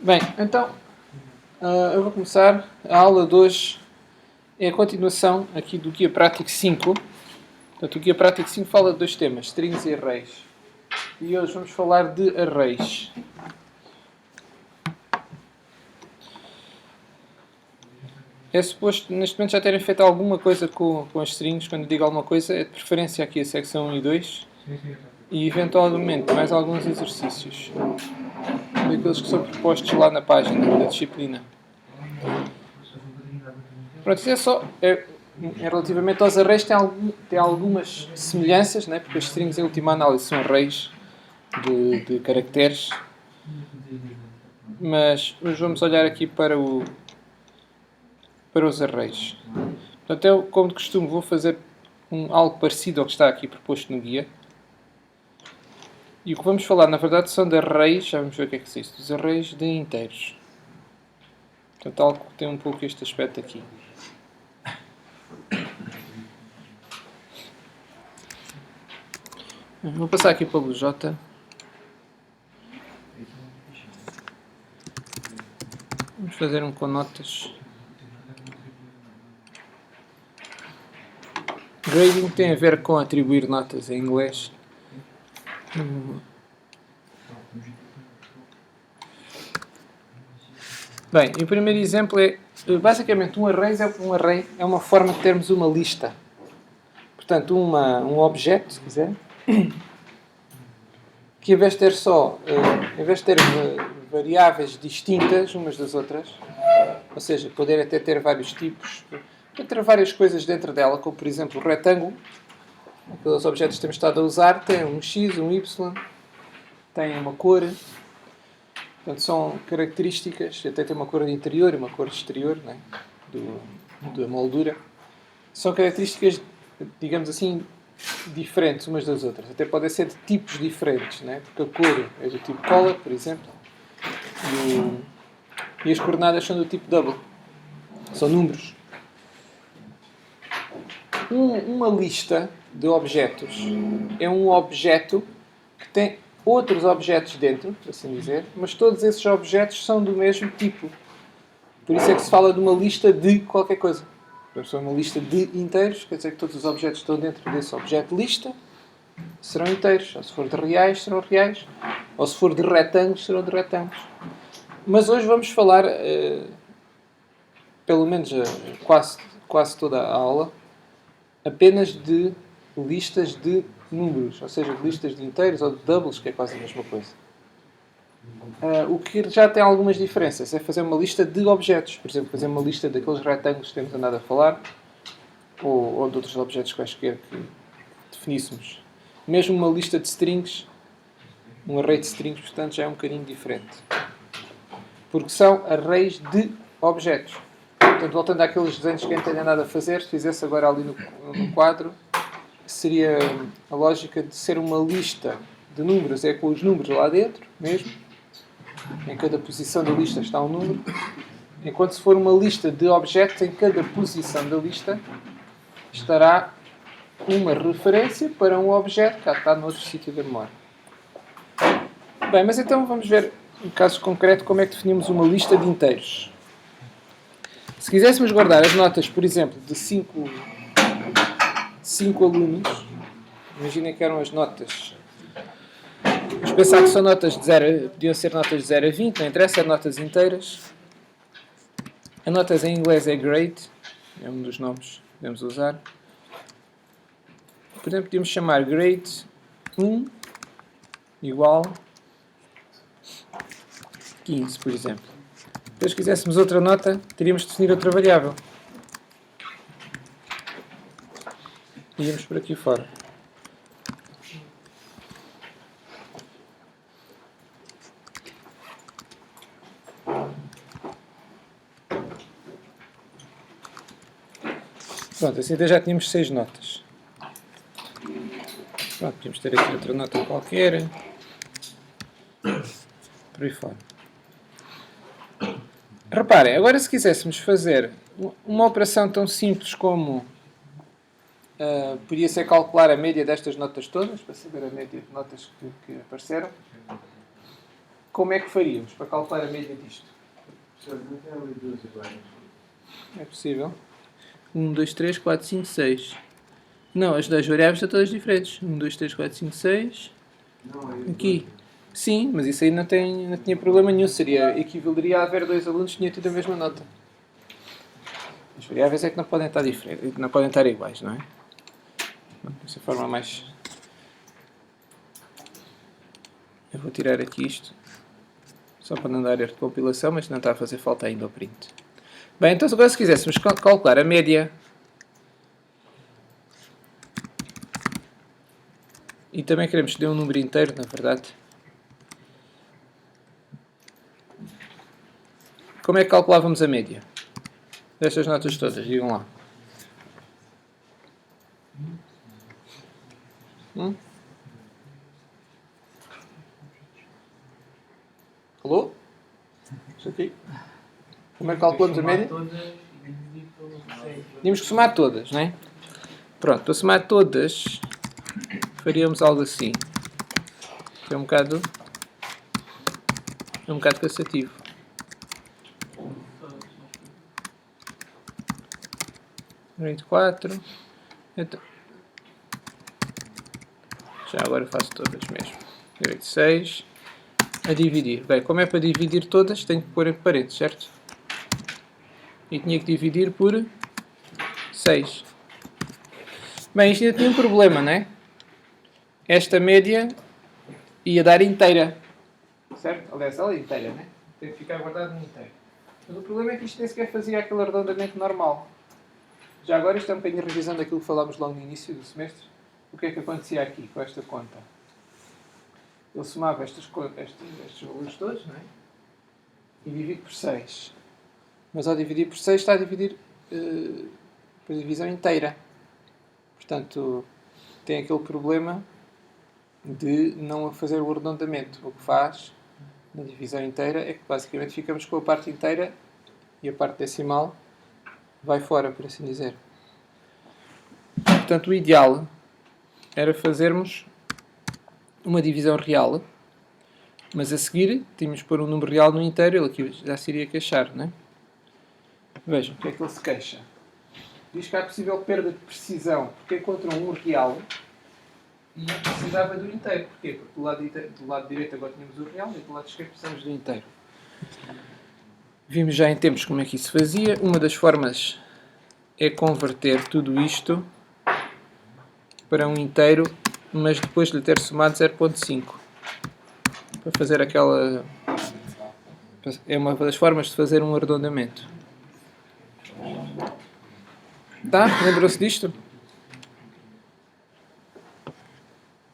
Bem, então eu vou começar. A aula de hoje é a continuação aqui do Guia Prático 5. Portanto, o Guia Prático 5 fala de dois temas, strings e arrays. E hoje vamos falar de arrays. É suposto, neste momento, já terem feito alguma coisa com as strings. Quando digo alguma coisa, é de preferência aqui a secção 1 e 2. E, eventualmente, mais alguns exercícios. Daqueles que são propostos lá na página da disciplina. Pronto, isso é só... relativamente aos arrays tem algumas semelhanças, né? Porque as strings, em última análise, são arrays de caracteres. Mas hoje vamos olhar aqui para os arrays. Portanto, eu, como de costume, vou fazer algo parecido ao que está aqui proposto no guia. E o que vamos falar, na verdade, são de arrays, já vamos ver o que é isso, dos arrays de inteiros. Portanto, algo que tem um pouco este aspecto aqui. Vou passar aqui pelo J. Vamos fazer um com notas. Grading tem a ver com atribuir notas em inglês. Bem, e o primeiro exemplo é, basicamente, um array é uma forma de termos uma lista. Portanto, um objeto, se quiser, que em vez de ter variáveis distintas umas das outras, ou seja, poder até ter vários tipos, pode ter várias coisas dentro dela, como por exemplo o retângulo, aqueles objetos que temos estado a usar, tem um X, um Y, tem uma cor, portanto são características, até tem uma cor de interior e uma cor de exterior, né, da moldura. São características, digamos assim, diferentes umas das outras. Até podem ser de tipos diferentes, né? Porque a cor é do tipo color, por exemplo, e as coordenadas são do tipo double. São números. Uma lista de objetos é um objeto que tem outros objetos dentro, por assim dizer, mas todos esses objetos são do mesmo tipo. Por isso é que se fala de uma lista de qualquer coisa. Se é uma lista de inteiros, quer dizer que todos os objetos que estão dentro desse objeto lista serão inteiros. Ou se for de reais, serão reais. Ou se for de retângulos, serão de retângulos. Mas hoje vamos falar, pelo menos quase toda a aula, apenas de listas de números. Ou seja, de listas de inteiros ou de doubles, que é quase a mesma coisa. O que já tem algumas diferenças é fazer uma lista de objetos. Por exemplo, fazer uma lista daqueles retângulos que temos andado a falar, ou de outros objetos quaisquer que definíssemos. Mesmo uma lista de strings, um array de strings, portanto, já é um bocadinho diferente. Porque são arrays de objetos. Portanto, voltando àqueles desenhos que a gente tem andado a fazer, se fizesse agora ali no quadro, seria a lógica de ser uma lista de números, é com os números lá dentro mesmo. Em cada posição da lista está um número. Enquanto se for uma lista de objetos, em cada posição da lista estará uma referência para um objeto que está noutro sítio da memória. Bem, mas então vamos ver, em caso concreto, como é que definimos uma lista de inteiros. Se quiséssemos guardar as notas, por exemplo, de 5 alunos, imaginem que eram as notas. Vamos pensar que são notas de 0, podiam ser notas de 0 a 20, não interessa, são notas inteiras. A notas em inglês é grade, é um dos nomes que podemos usar. Por exemplo, podíamos chamar grade 1 igual 15, por exemplo. Depois, se quiséssemos outra nota, teríamos de definir outra variável. Íamos por aqui fora. Pronto, assim até já tínhamos 6 notas. Pronto, podíamos ter aqui outra nota qualquer. Por aí fora. Reparem, agora se quiséssemos fazer uma operação tão simples como podia ser calcular a média destas notas todas, para saber a média de notas que apareceram. como é que faríamos para calcular a média disto? É possível. 1, 2, 3, 4, 5, 6. Não, as das variáveis estão todas diferentes. 1, 2, 3, 4, 5, 6. Aqui. Sim, mas isso aí não tinha problema nenhum. Equivaleria a haver dois alunos que tinham tido a mesma nota. As variáveis é que não podem estar diferentes, não podem estar iguais, não é? Dessa forma mais... Eu vou tirar aqui isto, só para não dar erro de compilação, mas não está a fazer falta ainda o print. Bem, então agora se quiséssemos calcular a média e também queremos que dê um número inteiro, na verdade. Como é que calculávamos a média destas notas todas? Digam lá. Alô? Isso aqui? Como é que calculamos a média? Tínhamos que somar todas, não é? Pronto, para somar todas, faríamos algo assim. Que é um bocado cansativo. Vinte 4. Então, já agora faço todas mesmo. 6. A dividir. Bem, como é para dividir todas, tenho que pôr em parênteses, certo? E tinha que dividir por 6. Bem, isto ainda tinha um problema, não é? Esta média ia dar inteira. Certo? Aliás, ela é inteira, não é? Tem que ficar guardado no inteiro. Mas o problema é que isto nem sequer fazia aquele arredondamento normal. Já agora, isto é um bocadinho revisando aquilo que falámos logo no início do semestre. O que é que acontecia aqui com esta conta? Ele somava estes valores todos, não é? E divide por 6. Mas ao dividir por 6 está a dividir por divisão inteira. Portanto, tem aquele problema de não fazer o arredondamento. O que faz na divisão inteira é que basicamente ficamos com a parte inteira e a parte decimal vai fora, por assim dizer. Portanto, o ideal era fazermos uma divisão real, mas a seguir tínhamos que pôr um número real no inteiro, ele aqui já se iria queixar, não é? Vejam, o que é que ele se queixa? Diz que há possível perda de precisão, porque encontrou um real e precisava do inteiro. Porquê? Porque do lado direito agora tínhamos o real e do lado esquerdo precisamos do inteiro. Vimos já em tempos como é que isso fazia. Uma das formas é converter tudo isto para um inteiro, mas depois de lhe ter somado 0.5. Para fazer aquela... É uma das formas de fazer um arredondamento. Tá? Lembram-se disto?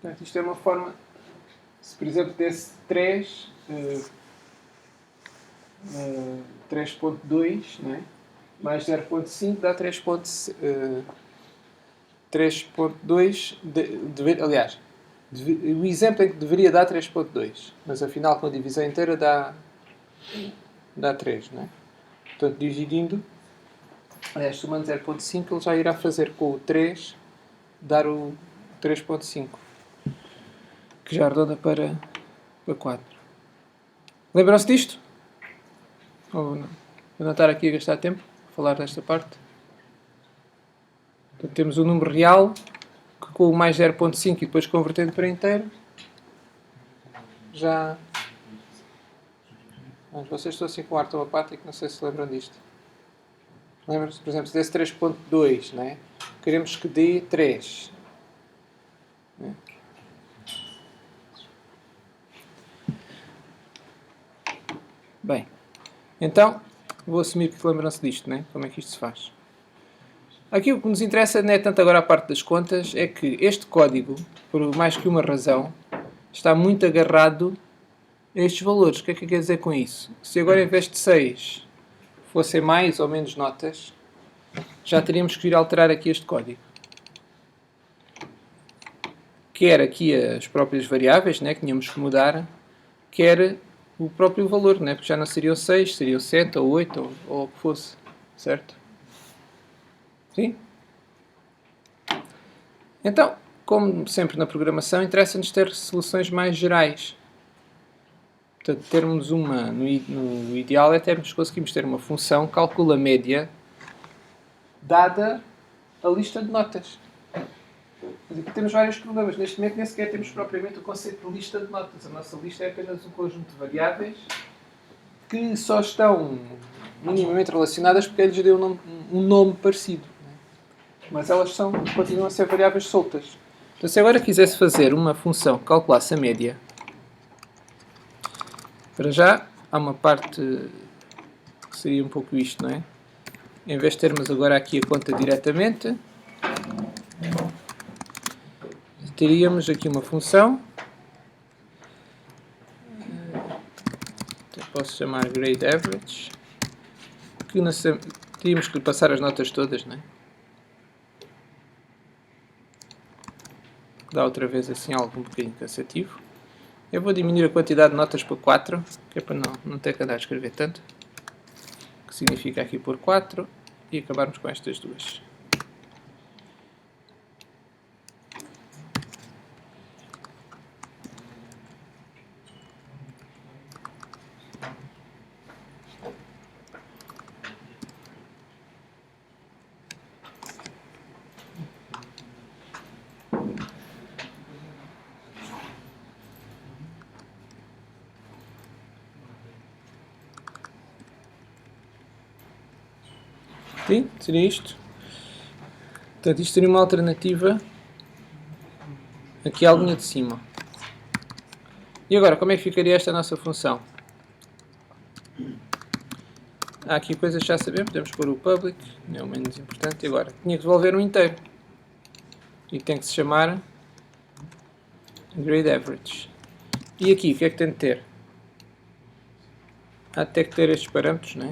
Portanto, isto é uma forma... Se, por exemplo, desse 3.2, não é? Mais 0.5 dá 3.2. Aliás, o exemplo é que deveria dar 3.2, mas afinal com a divisão inteira dá 3, não é? Portanto, dividindo, aliás, somando 0.5, ele já irá fazer com o 3 dar o 3.5, que já arredonda para 4. Lembram-se disto? Ou não? Para não estar aqui a gastar tempo a falar desta parte. Portanto, temos o número real, que com o mais 0.5 e depois convertendo para inteiro, já... Mas vocês estão assim com ar tão apático, não sei se lembram disto. Lembram-se, por exemplo, desse 3.2, não é? Queremos que dê 3. Né? Bem, então, vou assumir que lembram-se disto, né? Como é que isto se faz. Aqui o que nos interessa não é tanto agora a parte das contas, é que este código, por mais que uma razão, está muito agarrado a estes valores. O que é que quer dizer com isso? Se agora em vez de 6 fossem mais ou menos notas, já teríamos que ir alterar aqui este código. Quer aqui as próprias variáveis, né, que tínhamos que mudar, quer o próprio valor, né, porque já não seriam 6, seriam 7 ou 8 ou o que fosse, certo? Sim? Então, como sempre na programação, interessa-nos ter soluções mais gerais. Portanto, termos uma, no ideal é termos, conseguimos ter uma função que calcula a média dada a lista de notas. Mas aqui temos vários problemas. Neste momento nem sequer temos propriamente o conceito de lista de notas. A nossa lista é apenas um conjunto de variáveis que só estão minimamente relacionadas porque lhes deu um nome parecido. Mas elas continuam a ser variáveis soltas. Então, se agora quisesse fazer uma função que calculasse a média, para já há uma parte que seria um pouco isto, não é? Em vez de termos agora aqui a conta diretamente, teríamos aqui uma função, posso chamar grade average, que teríamos que lhe passar as notas todas, não é? Dá outra vez assim algo um bocadinho cansativo. Eu vou diminuir a quantidade de notas para 4, que é para não ter que andar a escrever tanto. Que significa aqui por 4 e acabarmos com estas duas. Sim, seria isto. Portanto, isto seria uma alternativa aqui à linha de cima. E agora, como é que ficaria esta nossa função? Há aqui coisas que já sabemos, podemos pôr o public, não é o menos importante. E agora, tinha que devolver um inteiro. E tem que se chamar grade average. E aqui, o que é que tem de ter? Há de ter que ter estes parâmetros, não é?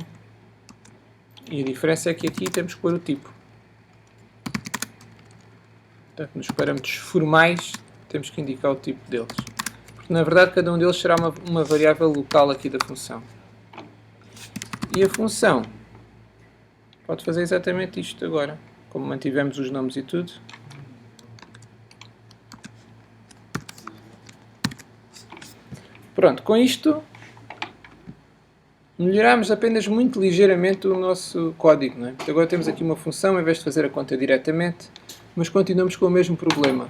E a diferença é que aqui temos que pôr o tipo. Portanto, nos parâmetros formais temos que indicar o tipo deles. Porque na verdade cada um deles será uma variável local aqui da função. E a função pode fazer exatamente isto agora. Como mantivemos os nomes e tudo. Pronto, com isto melhoramos apenas muito ligeiramente o nosso código, não é? Agora temos aqui uma função, em vez de fazer a conta diretamente, mas continuamos com o mesmo problema.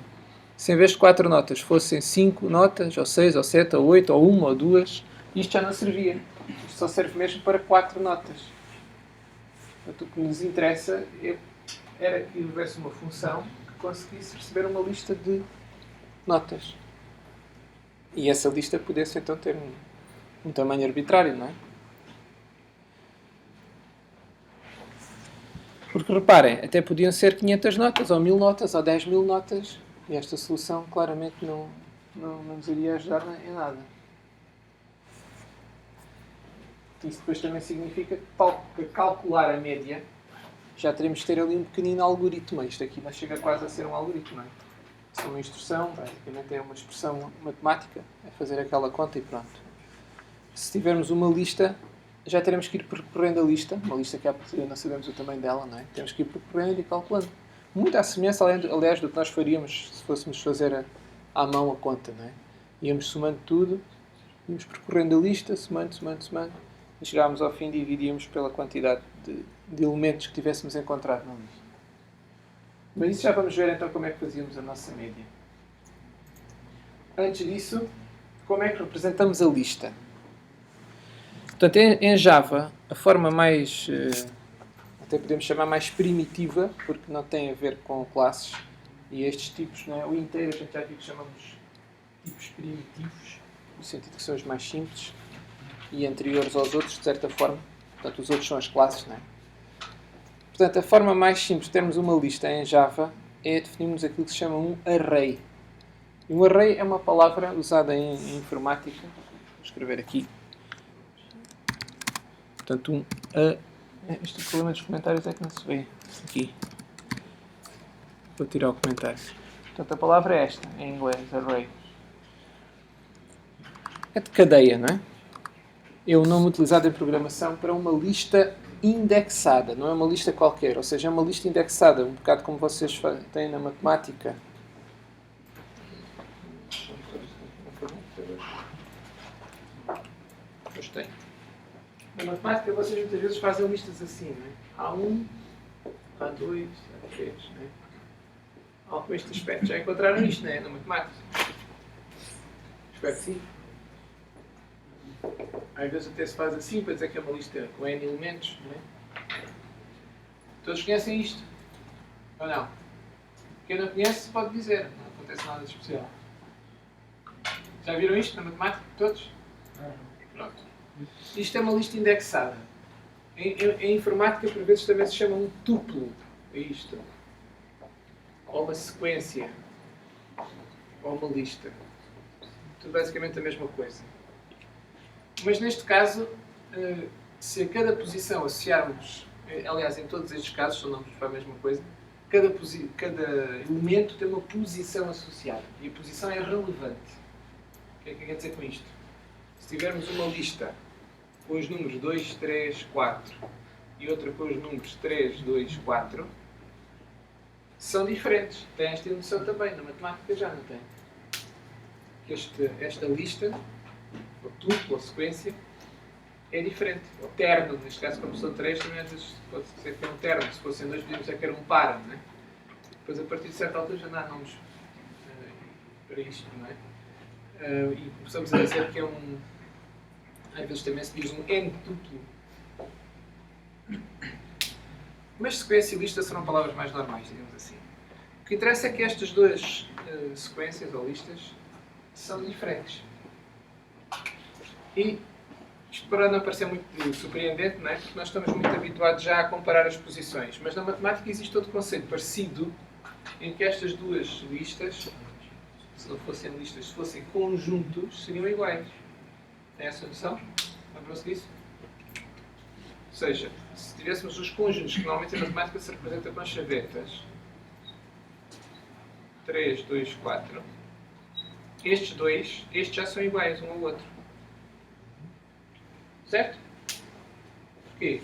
Se em vez de 4 notas fossem 5 notas, ou 6, ou 7, ou 8, ou 1, ou 2, isto já não servia. Isto só serve mesmo para 4 notas. Portanto, o que nos interessa era que houvesse uma função que conseguisse receber uma lista de notas. E essa lista pudesse então ter um tamanho arbitrário, não é? Porque reparem, até podiam ser 500 notas, ou 1000 notas, ou 10.000 notas, e esta solução claramente não nos iria ajudar em nada. Isso depois também significa que para calcular a média já teremos de ter ali um pequenino algoritmo. Isto aqui não chega quase a ser um algoritmo, não é? Isso é uma instrução, basicamente é uma expressão matemática, é fazer aquela conta e pronto. Se tivermos uma lista, já teremos que ir percorrendo a lista, uma lista que não sabemos o tamanho dela, não é? Temos que ir percorrendo e calculando. Muito à semelhança, aliás, do que nós faríamos se fôssemos fazer à mão a conta, não é? Íamos somando tudo, íamos percorrendo a lista, somando, e chegávamos ao fim e dividíamos pela quantidade de elementos que tivéssemos encontrado na lista. Mas isso já vamos ver então como é que fazíamos a nossa média. Antes disso, como é que representamos a lista? Portanto, em Java, a forma mais, até podemos chamar mais primitiva, porque não tem a ver com classes e estes tipos, não é? O inteiro a gente já viu que chamamos tipos primitivos, no sentido que são os mais simples e anteriores aos outros, de certa forma. Portanto, os outros são as classes, não é? Portanto, a forma mais simples de termos uma lista em Java é definirmos aquilo que se chama um array. E um array é uma palavra usada em informática. Vou escrever aqui. Portanto, este problema dos comentários é que não se vê. Aqui. Vou tirar o comentário. Portanto, a palavra é esta, em inglês, array. É de cadeia, não é? É o nome utilizado em programação para uma lista indexada. Não é uma lista qualquer. Ou seja, é uma lista indexada. Um bocado como vocês têm na matemática. tem. Na matemática, vocês muitas vezes fazem listas assim, não é? Há 1, há 2, há 3, não é? Algo com este aspecto. Já encontraram isto, não é? Na matemática. Espero que sim. Às vezes até se faz assim para dizer que é uma lista com N elementos, não é? Todos conhecem isto? Ou não? Quem não conhece pode dizer. Não acontece nada de especial. Já viram isto na matemática? Todos? Pronto. Isto é uma lista indexada. Em informática, por vezes, também se chama um tuplo a isto. Ou uma sequência. Ou uma lista. Tudo basicamente a mesma coisa. Mas neste caso, se a cada posição associarmos, aliás, em todos estes casos, são nomes para a mesma coisa, cada elemento tem uma posição associada. E a posição é relevante. O que é que quer dizer com isto? Se tivermos uma lista com os números 2, 3, 4 e outra com os números 3, 2, 4, são diferentes. Tem esta noção também. Na matemática já não tem. Esta lista, ou tuplo, ou sequência, é diferente. O terno, neste caso, como são 3, também às vezes pode ser que é um terno. Se fossem 2, podíamos dizer que era um par, não é? Depois, a partir de certa altura, já não há nomes para isto, não é? E começamos a dizer que é um... Às vezes também se diz um n-tuplo. Mas sequência e lista serão palavras mais normais, digamos assim. O que interessa é que estas duas sequências ou listas são diferentes. E isto para não parecer muito surpreendente, não é? Porque nós estamos muito habituados já a comparar as posições. Mas na matemática existe outro conceito parecido em que estas duas listas, se não fossem listas, se fossem conjuntos, seriam iguais. Tem essa noção? Lembram-se disso? Ou seja, se tivéssemos os conjuntos que normalmente em matemática se representa com as chavetas 3, 2, 4, estes dois, estes já são iguais um ao outro. Certo? Porquê?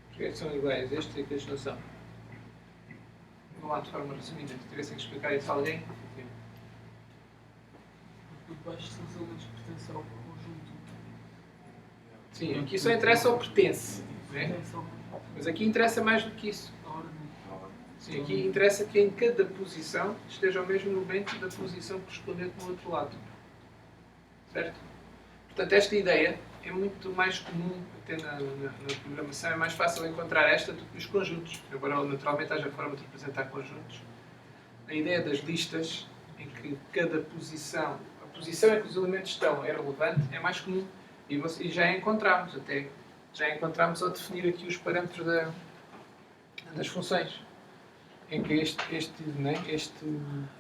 Porque são iguais, estes e aqueles não são. Vamos lá de forma resumida, se tivessem que explicar isso a alguém. Porque debaixo são os elementos que pertencem ao conjunto. Sim, aqui só interessa o pertence. Né? Mas aqui interessa mais do que isso. Sim, aqui interessa que em cada posição esteja o mesmo elemento da posição correspondente no outro lado. Certo? Portanto, esta ideia é muito mais comum, até na programação, é mais fácil encontrar esta do que nos conjuntos. Embora naturalmente haja forma de representar conjuntos. A ideia das listas, em que cada posição, a posição em que os elementos estão é relevante, é mais comum. E já encontramos até. Já encontramos ao definir aqui os parâmetros das funções. Em que este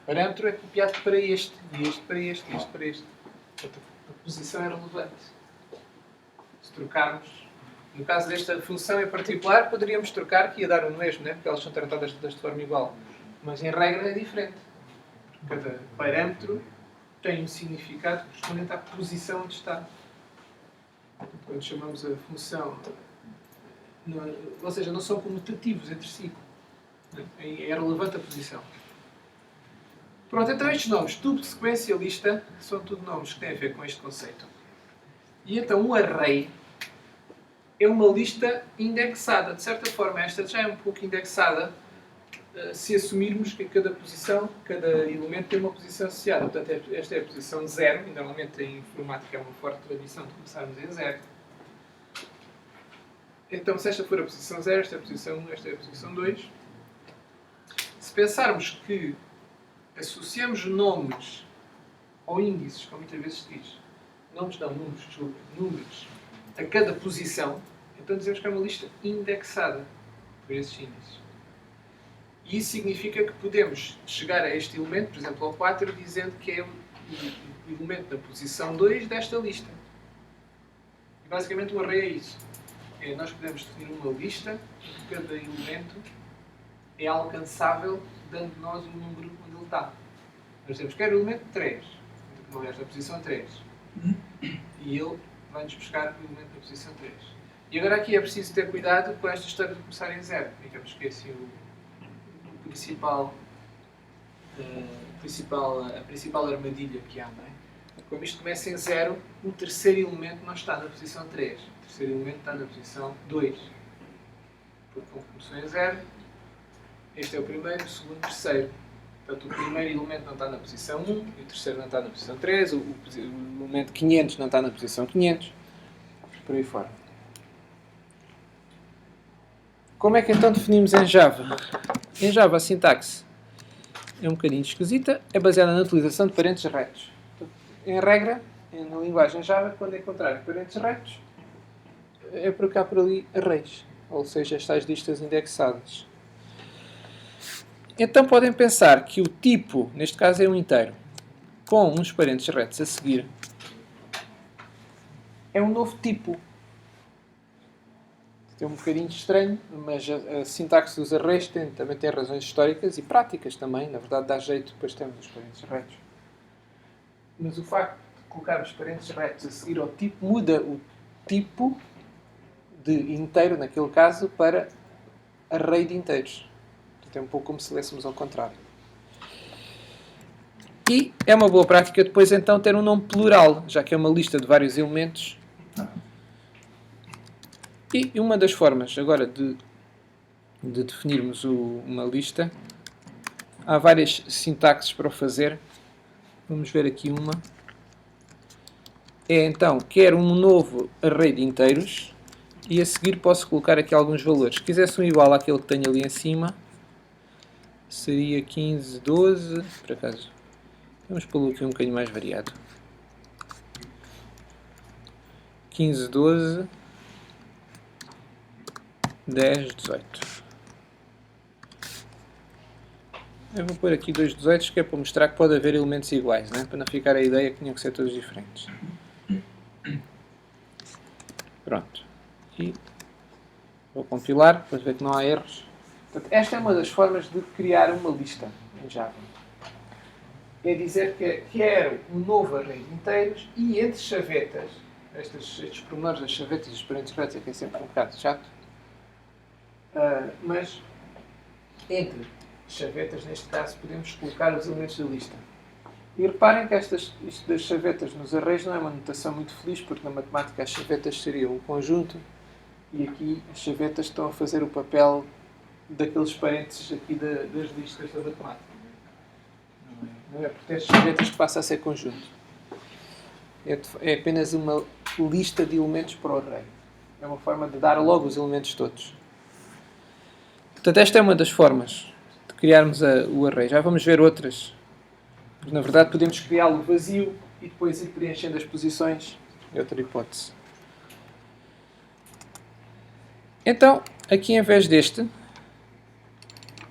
parâmetro é copiado para este, e este para este, e este para este. Portanto, a posição é relevante. Se trocarmos, no caso desta função em particular, poderíamos trocar que ia dar o mesmo, né? Porque elas são tratadas todas de forma igual. Mas em regra é diferente. Cada parâmetro tem um significado correspondente à posição onde está. Quando chamamos a função, ou seja, não são comutativos entre si. É relevante a posição. Pronto, então estes nomes, tuplo, sequência, lista, são tudo nomes que têm a ver com este conceito. E então um array é uma lista indexada. De certa forma, esta já é um pouco indexada se assumirmos que cada posição, cada elemento tem uma posição associada. Portanto, esta é a posição 0, e normalmente em informática é uma forte tradição de começarmos em 0. Então, se esta for a posição 0, esta é a posição 1, esta é a posição 2. Se pensarmos que associamos nomes ou índices, como muitas vezes se diz, números a cada posição, então dizemos que é uma lista indexada por esses índices. E isso significa que podemos chegar a este elemento, por exemplo, ao 4, dizendo que é o elemento da posição 2 desta lista. E basicamente o array é isso. Nós podemos definir uma lista em que cada elemento é alcançável dando nós o número onde ele está. Nós temos que quer o elemento 3, aliás, da posição 3. E ele vai-nos buscar o elemento da posição 3. E agora aqui é preciso ter cuidado com esta história de começar em 0. Digamos que é assim o principal a principal armadilha que há, não é? Como isto começa em 0, o terceiro elemento não está na posição 3. O terceiro elemento está na posição 2. Porque como começou em 0, este é o primeiro, o segundo, o terceiro. Portanto, o primeiro elemento não está na posição 1, e o terceiro não está na posição 3, o elemento 500 não está na posição 500, por aí fora. Como é que então definimos em Java? Em Java a sintaxe é um bocadinho esquisita, é baseada na utilização de parênteses retos. Em regra, na linguagem Java, quando encontrarem parênteses retos, é porque há por ali arrays, ou seja, estas listas indexadas. Então podem pensar que o tipo, neste caso é um inteiro, com uns parênteses retos a seguir, é um novo tipo. É um bocadinho estranho, mas a sintaxe dos arrays também tem razões históricas e práticas também. Na verdade, dá jeito, depois temos os parênteses retos. Mas o facto de colocarmos parênteses retos a seguir ao tipo muda o tipo de inteiro, naquele caso, para array de inteiros. Portanto, é um pouco como se lêssemos ao contrário. E é uma boa prática depois então ter um nome plural, já que é uma lista de vários elementos. E uma das formas agora de definirmos uma lista, há várias sintaxes para o fazer. Vamos ver aqui uma. É então, quero um novo array de inteiros e a seguir posso colocar aqui alguns valores. Se quisesse um igual àquele que tenho ali em cima, seria 15, 12, por acaso. Vamos pô-lo aqui um bocadinho mais variado. 15, 12, 10, 18. Eu vou pôr aqui 2 18, que é para mostrar que pode haver elementos iguais, né? Para não ficar a ideia que tinham que ser todos diferentes. Pronto. E vou compilar para ver que não há erros. Portanto, esta é uma das formas de criar uma lista em Java. É dizer que quero um novo array de inteiros e entre chavetas, estes pormenores das chavetas e dos parênteses retos é que é sempre um bocado chato, mas entre chavetas, neste caso, podemos colocar os elementos da lista. E reparem que isto das chavetas nos arrays não é uma notação muito feliz, porque na matemática as chavetas seriam um conjunto e aqui as chavetas estão a fazer o papel daqueles parênteses aqui das listas da matemática. Não é por ter chavetas que passa a ser conjunto. É apenas uma lista de elementos para o array. É uma forma de dar logo os elementos todos. Portanto, esta é uma das formas de criarmos o array. Já vamos ver outras. Porque, na verdade, podemos criá-lo vazio e depois ir preenchendo as posições. É outra hipótese. Então, aqui em vez deste,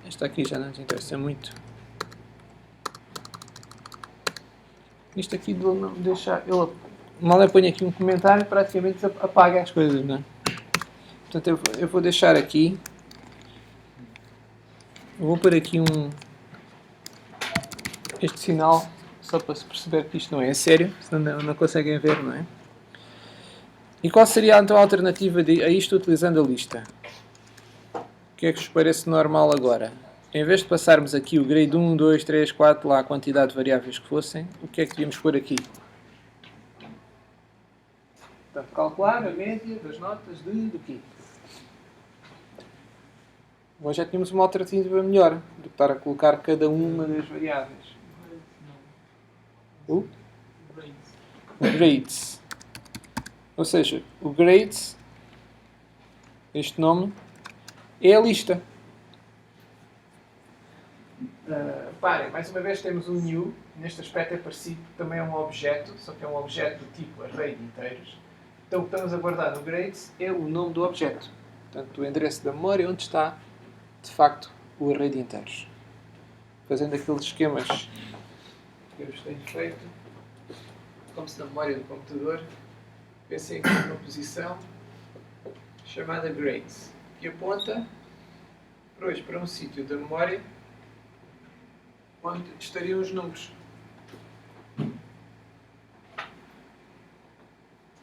este aqui já não nos interessa muito. Isto aqui de não deixar... mal eu ponho aqui um comentário, praticamente apaga as coisas, não é? Portanto, eu vou deixar aqui. Eu vou pôr aqui este sinal, só para se perceber que isto não é sério, senão não conseguem ver, não é? E qual seria então a alternativa a isto utilizando a lista? O que é que vos parece normal agora? Em vez de passarmos aqui o grade 1, 2, 3, 4, lá a quantidade de variáveis que fossem, o que é que devíamos pôr aqui? Portanto, calcular a média das notas do quê? Hoje já tínhamos uma alternativa melhor do que estar a colocar cada uma das variáveis. O grades. Ou seja, o grades, este nome, é a lista. Reparem, mais uma vez temos um new. Neste aspecto é parecido, também é um objeto, só que é um objeto do tipo array de inteiros. Então o que estamos a guardar no grades é o nome do objeto. Portanto, o endereço da memória onde está, de facto, o array de inteiros. Fazendo aqueles esquemas que eu vos tenho feito, como se na memória do computador, pensem aqui numa posição chamada grades, que aponta para um sítio da memória onde estariam os números.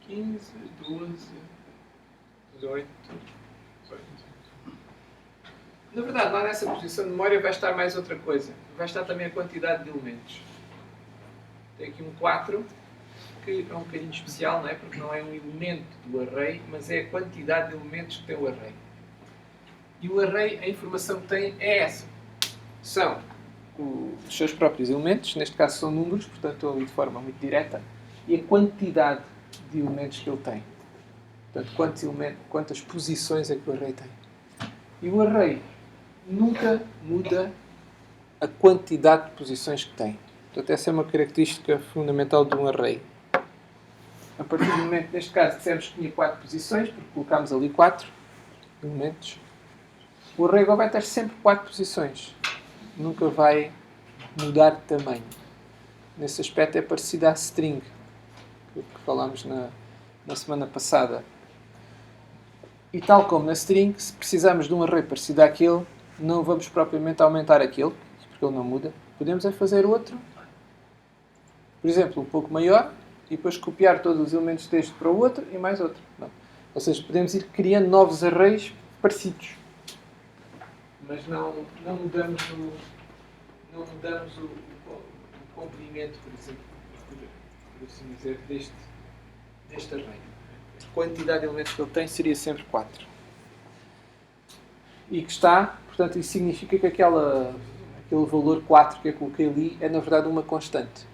15, 12, 18, 18. Na verdade, lá nessa posição de memória vai estar mais outra coisa. Vai estar também a quantidade de elementos. Tem aqui um 4, que é um bocadinho especial, não é? Porque não é um elemento do array, mas é a quantidade de elementos que tem o array. E o array, a informação que tem é essa. São os seus próprios elementos, neste caso são números, portanto estou ali de forma muito direta, e a quantidade de elementos que ele tem. Portanto, quantas posições é que o array tem. E o array nunca muda a quantidade de posições que tem. Portanto, essa é uma característica fundamental de um array. A partir do momento, neste caso, dissemos que tinha 4 posições, porque colocámos ali 4 elementos. O array vai ter sempre 4 posições. Nunca vai mudar de tamanho. Nesse aspecto é parecido à string, que falámos na semana passada. E tal como na string, se precisarmos de um array parecido àquele, não vamos propriamente aumentar aquele, porque ele não muda. Podemos é fazer outro, por exemplo, um pouco maior, e depois copiar todos os elementos deste para o outro e mais outro. Não. Ou seja, podemos ir criando novos arrays parecidos. Mas não mudamos o comprimento, por exemplo, por assim dizer, deste array. A quantidade de elementos que ele tem seria sempre 4. E que está, portanto, isso significa que aquele valor 4 que eu coloquei ali é na verdade uma constante.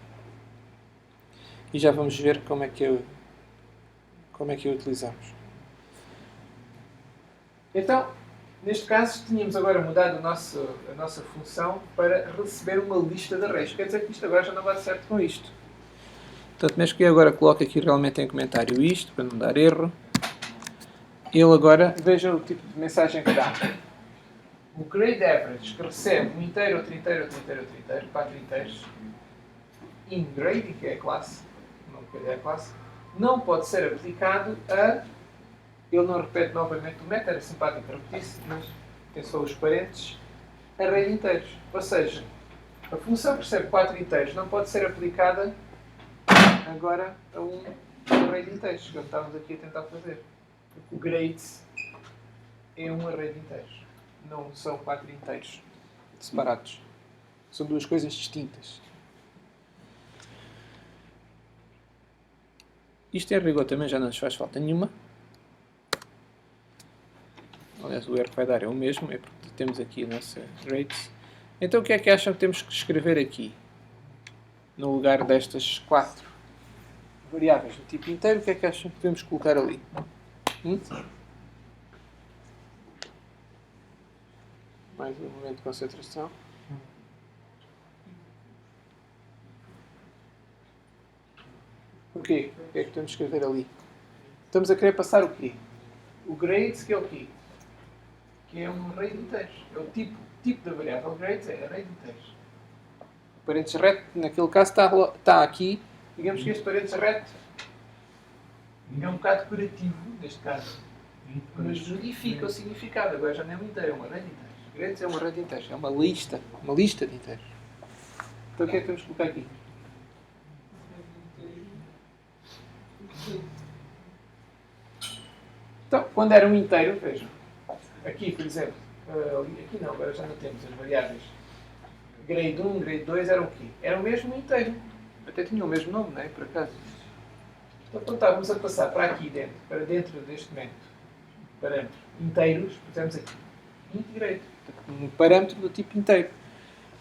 E já vamos ver como é que o utilizamos. Então, neste caso, tínhamos agora mudado a nossa função para receber uma lista de arrays. Quer dizer que isto agora já não bate certo com isto. Portanto, mesmo que eu agora coloque aqui realmente em comentário isto, para não dar erro, ele agora, veja o tipo de mensagem que dá. O grade average, que recebe um inteiro, outro inteiro, outro inteiro, outro inteiro, 4 inteiros, in grade, que é a classe, é a classe, não pode ser aplicado a... Ele não repete novamente o meta, era simpático que repetisse, mas tem só os parênteses, array de inteiros. Ou seja, a função que recebe 4 inteiros não pode ser aplicada agora a um array de inteiros, que é o que estávamos aqui a tentar fazer. Porque o grades é um array de inteiros. Não são 4 inteiros separados. São duas coisas distintas. Isto em rigor também já não nos faz falta nenhuma. Aliás, o erro que vai dar é o mesmo, é porque temos aqui a nossa grades. Então o que é que acham que temos que escrever aqui? No lugar destas 4 variáveis do tipo inteiro, o que é que acham que devemos colocar ali? Mais um momento de concentração. O quê? O que é que temos que escrever ali? Estamos a querer passar o quê? O grades, que é o quê? Que é um array de inteiros. É o tipo da variável grades, é array de inteiros. O parênteses ret, naquele caso, está aqui. Digamos que este parênteses ret é um bocado curativo, neste caso. Mas modifica o significado. Agora já não é um inteiro, é um array de inteiros. Grades é um array de inteiros. É uma lista de inteiros. Então o que é que temos que colocar aqui? Então, quando era um inteiro, vejam. Aqui, por exemplo, aqui não, agora já não temos as variáveis. Grade 1, grade 2 eram o quê? Era o mesmo inteiro. Até tinham o mesmo nome, não é? Por acaso. Então, quando estávamos a passar para aqui dentro, para dentro deste método, parâmetro inteiros, pusemos aqui integrate. Um parâmetro do tipo inteiro.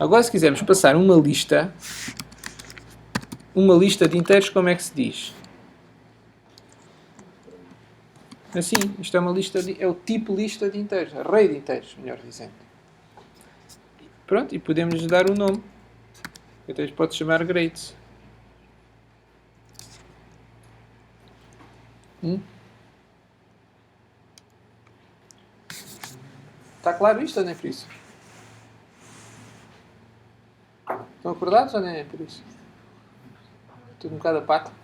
Agora, se quisermos passar uma lista de inteiros, como é que se diz? Assim, isto é uma lista é o tipo lista de inteiros, array de inteiros, melhor dizendo. Pronto, e podemos dar o nome. Então isto pode chamar grades. Está claro isto ou não é por isso? Estão acordados ou não é por isso? Estou um bocado apático.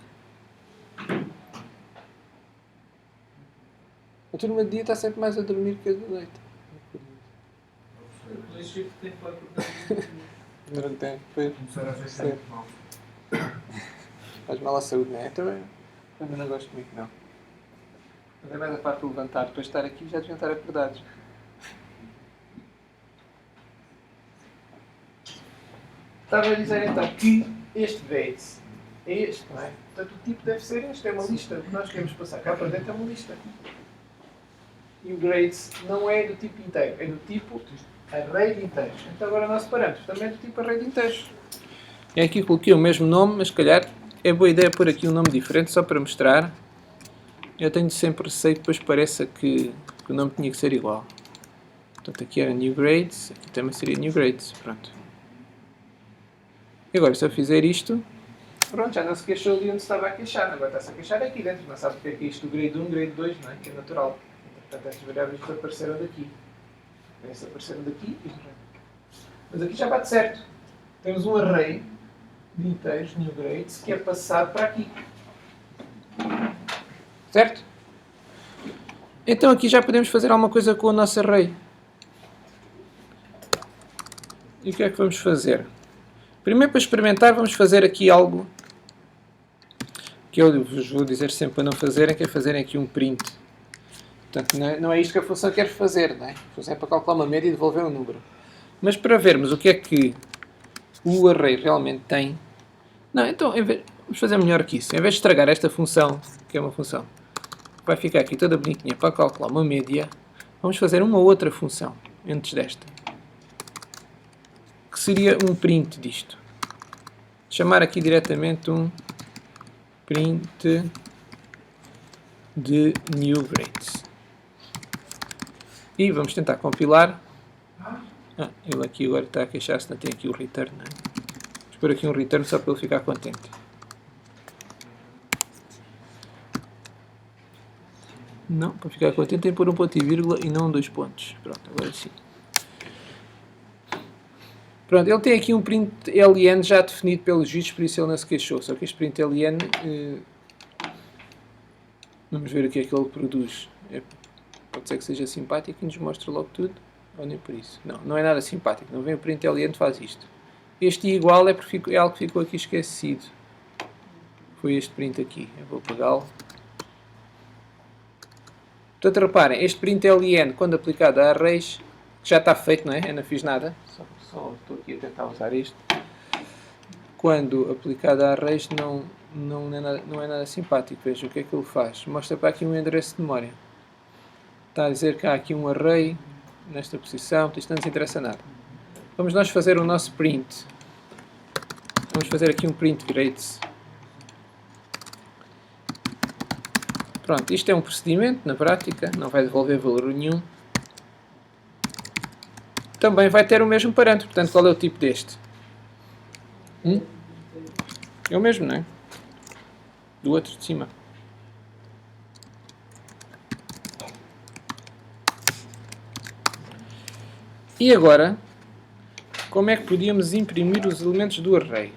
A turma de dia está sempre mais a dormir que a de noite. Durante tempo. Começar a ver mal. Faz mal à saúde, não é? Também não gosto muito, não. Mas é mais a parte de levantar. Depois de estar aqui já deviam estar acordados. estava a dizer então que este grades é este, não é? Portanto, o tipo deve ser este, é uma lista. O que nós queremos passar cá para dentro é uma lista. E o grades não é do tipo inteiro, é do tipo array de inteiros. Então agora o nosso parâmetro também é do tipo array de inteiros. E aqui coloquei o mesmo nome, mas se calhar é boa ideia pôr aqui um nome diferente só para mostrar. Eu tenho sempre receio que depois pareça que o nome tinha que ser igual. Portanto, aqui era new grades, aqui também seria new grades. Pronto. E agora, se eu fizer isto, pronto, já não se queixou ali onde estava a queixar. Agora está-se a queixar aqui dentro. Não sabe porque é que é isto do grade 1, grade 2, não é? Que é natural. Portanto, estas variáveis desapareceram daqui. Estas apareceram daqui e mas aqui já bate certo. Temos um array de inteiros, new grades, que é passado para aqui. Certo? Então aqui já podemos fazer alguma coisa com o nosso array. E o que é que vamos fazer? Primeiro, para experimentar, vamos fazer aqui algo que eu vos vou dizer sempre para não fazerem, que é fazerem aqui um print. Portanto, não é isto que a função quer fazer, não é? A função é para calcular uma média e devolver um número. Mas para vermos o que é que o array realmente tem... Não, então, vamos fazer melhor que isso. Em vez de estragar esta função, que é uma função que vai ficar aqui toda bonitinha para calcular uma média, vamos fazer uma outra função antes desta. Que seria um print disto. Chamar aqui diretamente um print de new grades. E vamos tentar compilar. Ele aqui agora está a queixar-se, não tem aqui o return. Não é? Vamos pôr aqui um return só para ele ficar contente. Não, para ficar contente tem que pôr um ponto e vírgula e não 2 pontos. Pronto, agora sim. Pronto, ele tem aqui um print ln já definido pelos vistos, por isso ele não se queixou. Só que este print ln, vamos ver o que é que ele produz. Pode ser que seja simpático e nos mostre logo tudo, ou nem por isso. Não, não é nada simpático. Não vem o print ln faz isto. Este igual é algo que ficou aqui esquecido. Foi este print aqui. Eu vou pegá-lo. Portanto, reparem, este print ln, quando aplicado a arrays, já está feito, não é? Eu não fiz nada. Só estou aqui a tentar usar isto. Quando aplicado a arrays não é nada simpático. Veja o que é que ele faz. Mostra para aqui um endereço de memória. Está a dizer que há aqui um array nesta posição. Isto não nos interessa nada. Vamos nós fazer o nosso print. Vamos fazer aqui um print grades. Pronto, isto é um procedimento na prática. Não vai devolver valor nenhum. Também vai ter o mesmo parâmetro. Portanto, qual é o tipo deste? É o mesmo, não é? Do outro de cima. E agora, como é que podíamos imprimir os elementos do array?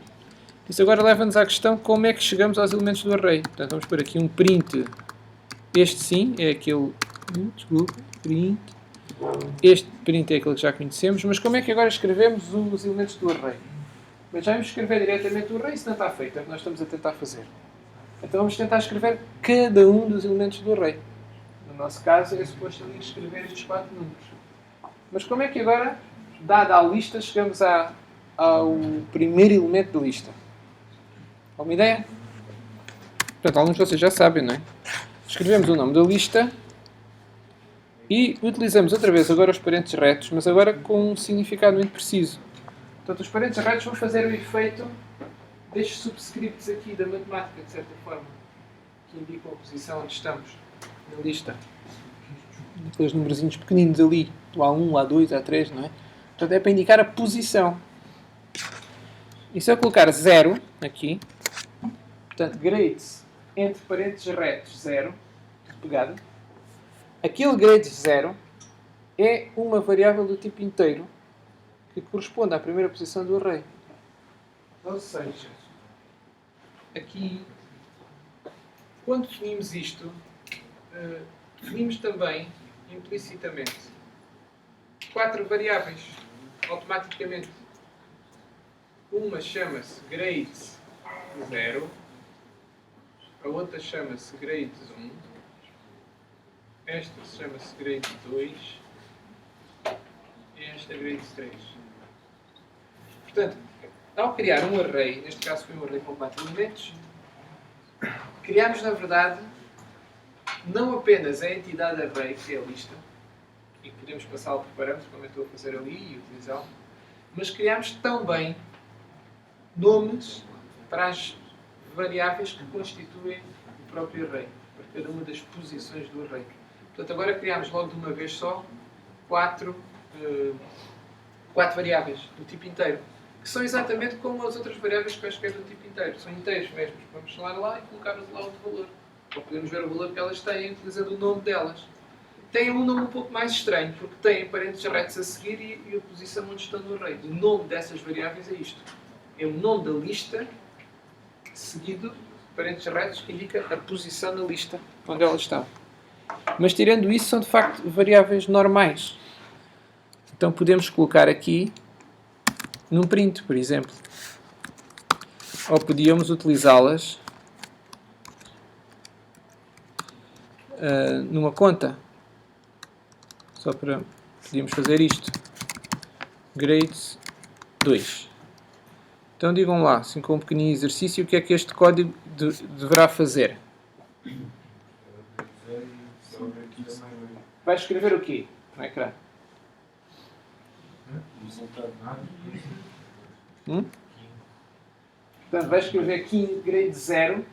Isso agora leva-nos à questão como é que chegamos aos elementos do array. Portanto, vamos pôr aqui um print. Este sim, é aquele... Desculpa, print... Este print é aquele que já conhecemos, mas como é que agora escrevemos os elementos do array? Mas já vamos escrever diretamente o array, isso não está feito, é o que nós estamos a tentar fazer. Então vamos tentar escrever cada um dos elementos do array. No nosso caso é suposto ali escrever estes 4 números. Mas como é que agora, dada a lista, chegamos ao primeiro elemento da lista? Alguma ideia? Portanto, alguns de vocês já sabem, não é? Escrevemos o nome da lista e utilizamos outra vez agora os parênteses retos, mas agora com um significado muito preciso. Portanto, os parênteses retos vão fazer o efeito destes subscripts aqui da matemática, de certa forma, que indicam a posição onde estamos na lista. Aqueles numerozinhos pequeninos ali, do A1, A2, A3, não é? Portanto, é para indicar a posição. E se eu colocar 0 aqui, portanto, grades entre parênteses retos 0, pegado, aquele grades 0 é uma variável do tipo inteiro que corresponde à primeira posição do array. Ou seja, aqui, quando definimos isto, definimos também, implicitamente, 4 variáveis, automaticamente. Uma chama-se grades 0, a outra chama-se grades 1, esta chama-se grades 2 e esta grades 3. Portanto, ao criar um array, neste caso foi um array com 4 elementos, criámos, na verdade, não apenas a entidade array, que é a lista, e que podemos passá-la por parâmetros, como eu estou a fazer ali, e utilizá-la, mas criámos também nomes para as variáveis que constituem o próprio array, para cada uma das posições do array. Portanto, agora criámos logo de uma vez só 4 variáveis do tipo inteiro, que são exatamente como as outras variáveis quaisquer do tipo inteiro. São inteiros mesmos. Vamos chamar lá e colocarmos lá outro valor. Ou podemos ver o valor que elas têm utilizando o nome delas. Têm um nome um pouco mais estranho, porque têm parênteses retos a seguir e a posição onde estão no array. O nome dessas variáveis é isto. É o nome da lista, seguido, parênteses retos, que indica a posição na lista onde elas estão. Mas tirando isso, são de facto variáveis normais. Então podemos colocar aqui num print, por exemplo. Ou podíamos utilizá-las numa conta. Só para... Podíamos fazer isto. Grades 2. Então digam lá, assim com um pequenino exercício, o que é que este código deverá fazer. Vai escrever o quê no ecrã? Portanto, vai escrever aqui grade 0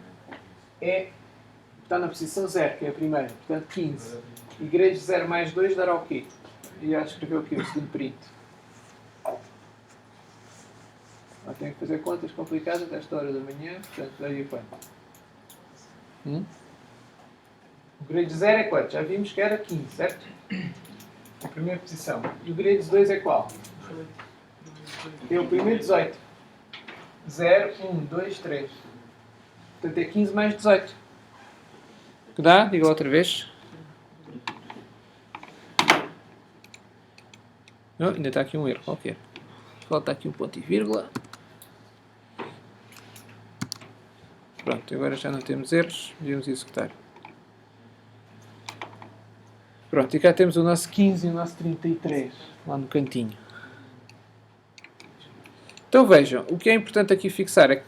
está na posição 0, que é a primeira. Portanto, 15. E grade 0 mais 2 dará o quê? E já escreveu o quê? O segundo print. Tenho que fazer contas complicadas até esta hora da manhã. Portanto, daí a quanto? O grade 0 é quanto? Já vimos que era 15, certo? A primeira posição. E o grade 2 é qual? É o primeiro 18. 0, 1, 2, 3. Portanto é 15 mais 18. Que dá? Diga outra vez. Não, ainda está aqui um erro qualquer. Falta aqui um ponto e vírgula. Pronto, agora já não temos erros. Podemos executar. Pronto, e cá temos o nosso 15 e o nosso 33. Lá no cantinho. Então vejam, o que é importante aqui fixar é que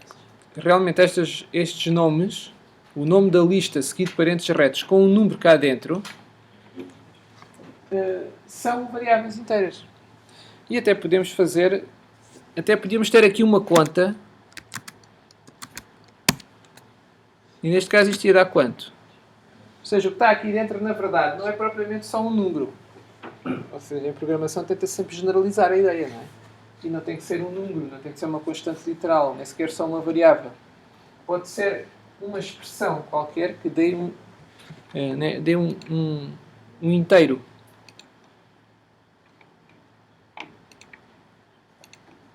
realmente estes nomes, o nome da lista seguido de parênteses retos com um número cá dentro, são variáveis inteiras. E até podemos ter aqui uma conta, e neste caso isto ia dar quanto? Ou seja, o que está aqui dentro, na verdade, não é propriamente só um número. Ou seja, em programação tenta sempre generalizar a ideia, não é? E não tem que ser um número, não tem que ser uma constante literal, nem sequer só uma variável. Pode ser uma expressão qualquer que dê um inteiro.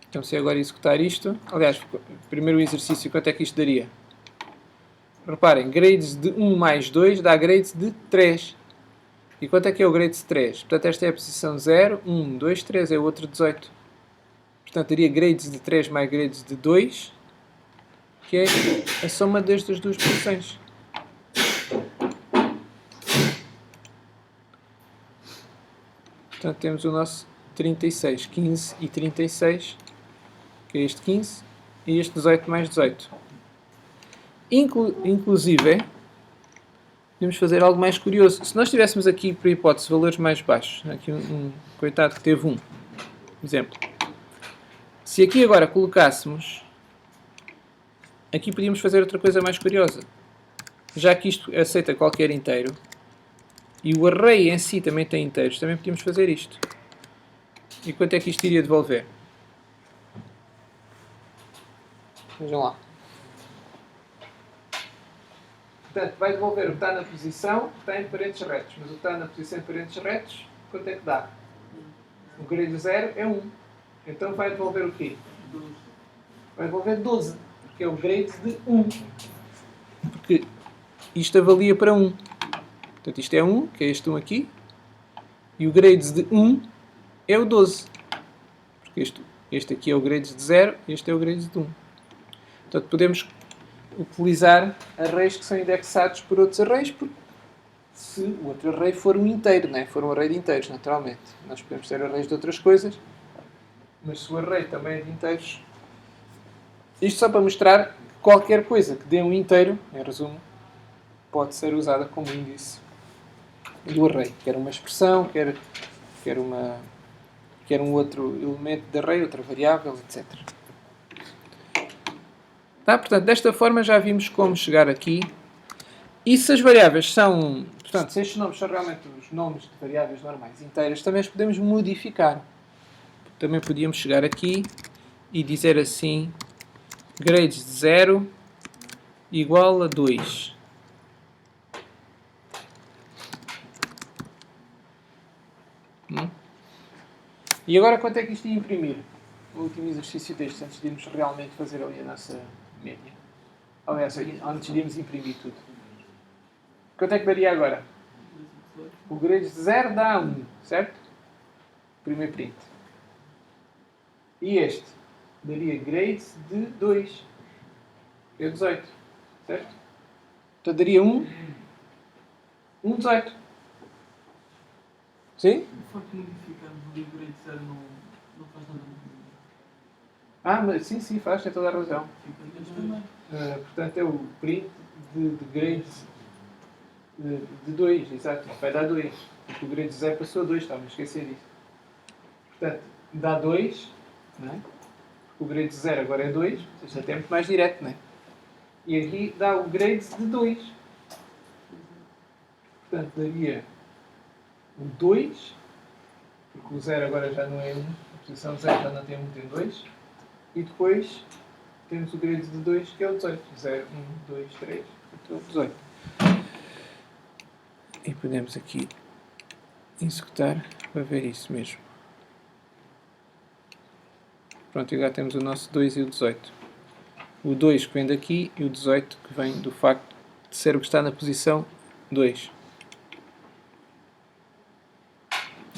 Então, se eu agora executar isto... Aliás, primeiro o exercício, quanto é que isto daria? Reparem, grades de 1 mais 2 dá grades de 3. E quanto é que é o grades de 3? Portanto, esta é a posição 0, 1, 2, 3, é o outro 18. Portanto, daria grades de 3 mais grades de 2, que é a soma destas duas posições. Portanto, temos o nosso 36, 15 e 36, que é este 15, e este 18 mais 18. Inclusive, podemos fazer algo mais curioso. Se nós tivéssemos aqui, por hipótese, valores mais baixos, aqui um coitado que teve 1, por exemplo. Se aqui agora colocássemos, aqui podíamos fazer outra coisa mais curiosa. Já que isto aceita qualquer inteiro, e o array em si também tem inteiros, também podíamos fazer isto. E quanto é que isto iria devolver? Vejam lá. Portanto, vai devolver o que está na posição, que está em parênteses retos. Mas o que está na posição em parênteses retos, quanto é que dá? O grade 0 é 1. Então vai devolver o quê? Vai devolver 12. Porque é o grade de 1. Porque isto avalia para 1. Portanto, isto é 1, que é este 1 aqui. E o grade de 1 é o 12. Porque este aqui é o grade de 0 e este é o grade de 1. Portanto, podemos utilizar arrays que são indexados por outros arrays, porque se o outro array for um inteiro, né? For um array de inteiros, naturalmente. Nós podemos ter arrays de outras coisas, mas se o array também é de inteiros, Isto só para mostrar que qualquer coisa que dê um inteiro, em resumo, pode ser usada como índice do array. Quer uma expressão, quer um outro elemento de array, outra variável, etc. Tá? Portanto, desta forma já vimos como chegar aqui. E se as variáveis são... Portanto, se estes nomes são realmente os nomes de variáveis normais inteiras, também as podemos modificar. Também podíamos chegar aqui e dizer assim: grades de 0 igual a 2. E agora quanto é que isto ia imprimir? O último exercício deste, antes de irmos realmente fazer ali a nossa média. Aliás, antes de irmos imprimir tudo. Quanto é que daria agora? O grades de 0 dá 1, certo? Primeiro print. E este daria grades de 2, que é 18, certo? Então daria 1, 18. Sim? O facto de modificarmos o livro de 0 não faz nada. Mas sim, faz, tem toda a razão. Fica antes também. Portanto, é o print de grades de 2, exato. Vai dar 2. Porque o grade de 0 passou a 2, estava a esquecer disso. Portanto, dá 2, não é? O grade de 0 agora é 2, isto é até muito mais direto, não é? E aqui dá o grade de 2. Portanto, daria o 2, porque o 0 agora já não é 1, a posição 0 já não tem 1, tem 2. E depois temos o grade de 2, que é o 18. 0, 1, 2, 3, então 18. E podemos aqui executar para ver isso mesmo. Pronto, e agora temos o nosso 2 e o 18. O 2 que vem daqui e o 18 que vem do facto de ser o que está na posição 2.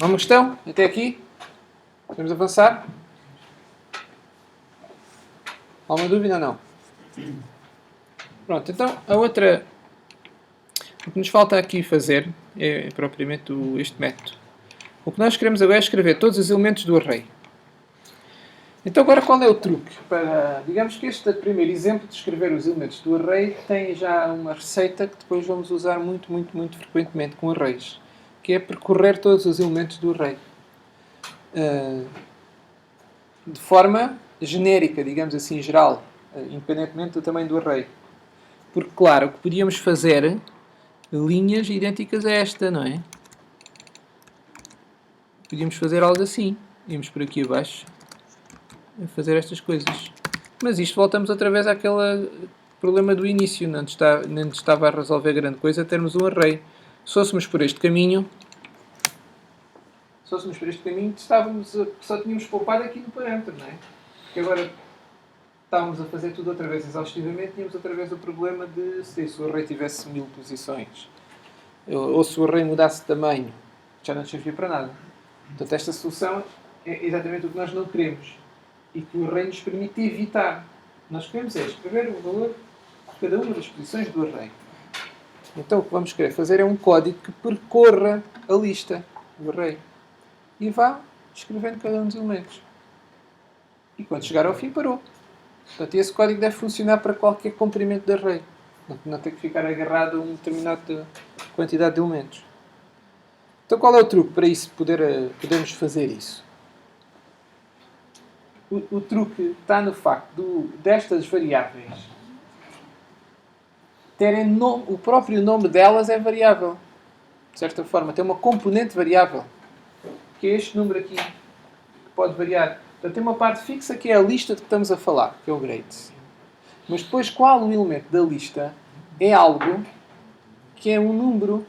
Alguma questão? Até aqui? Vamos avançar? Alguma dúvida ou não? Pronto, então a outra... O que nos falta aqui fazer é propriamente este método. O que nós queremos agora é escrever todos os elementos do array. Então agora qual é o truque? Digamos que este primeiro exemplo de escrever os elementos do array tem já uma receita que depois vamos usar muito frequentemente com arrays, que é percorrer todos os elementos do array. De forma genérica, digamos assim, geral, independentemente do tamanho do array. Porque, claro, o que podíamos fazer linhas idênticas a esta, não é? Podíamos fazer algo assim. Íamos por aqui abaixo a fazer estas coisas. Mas isto voltamos outra vez àquele problema do início. Não estava a resolver grande coisa termos um array. Se fôssemos por este caminho, só tínhamos poupado aqui no parâmetro, não é? Porque agora estávamos a fazer tudo outra vez exaustivamente, tínhamos outra vez o problema de se o array tivesse 1000 posições ou se o array mudasse de tamanho, já não servia para nada. Portanto, esta solução é exatamente o que nós não queremos e que o array nos permite evitar. Nós queremos escrever o valor de cada uma das posições do array. Então o que vamos querer fazer é um código que percorra a lista do array e vá escrevendo cada um dos elementos. E quando chegar ao fim, parou. Portanto, esse código deve funcionar para qualquer comprimento de array. Não tem que ficar agarrado a uma determinada quantidade de elementos. Então, qual é o truque para isso podermos fazer isso? O truque está no facto destas variáveis terem o próprio nome delas é variável. De certa forma, tem uma componente variável, que é este número aqui, que pode variar. Portanto, tem uma parte fixa que é a lista de que estamos a falar, que é o grades. Mas depois, qual o elemento da lista é algo que é um número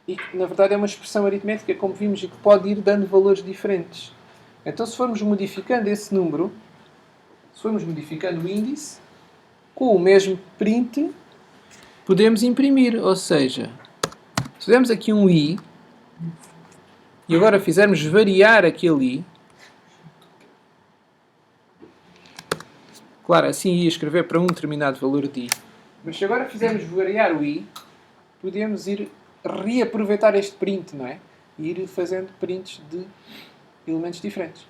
e que, na verdade, é uma expressão aritmética, como vimos, e que pode ir dando valores diferentes. Então, se formos modificando esse número, se formos modificando o índice, com o mesmo print, podemos imprimir. Ou seja, se fizermos aqui um i, e agora fizermos variar aquele i, claro, assim ia escrever para um determinado valor de i. Mas se agora fizermos variar o i, podemos ir reaproveitar este print, não é? E ir fazendo prints de elementos diferentes.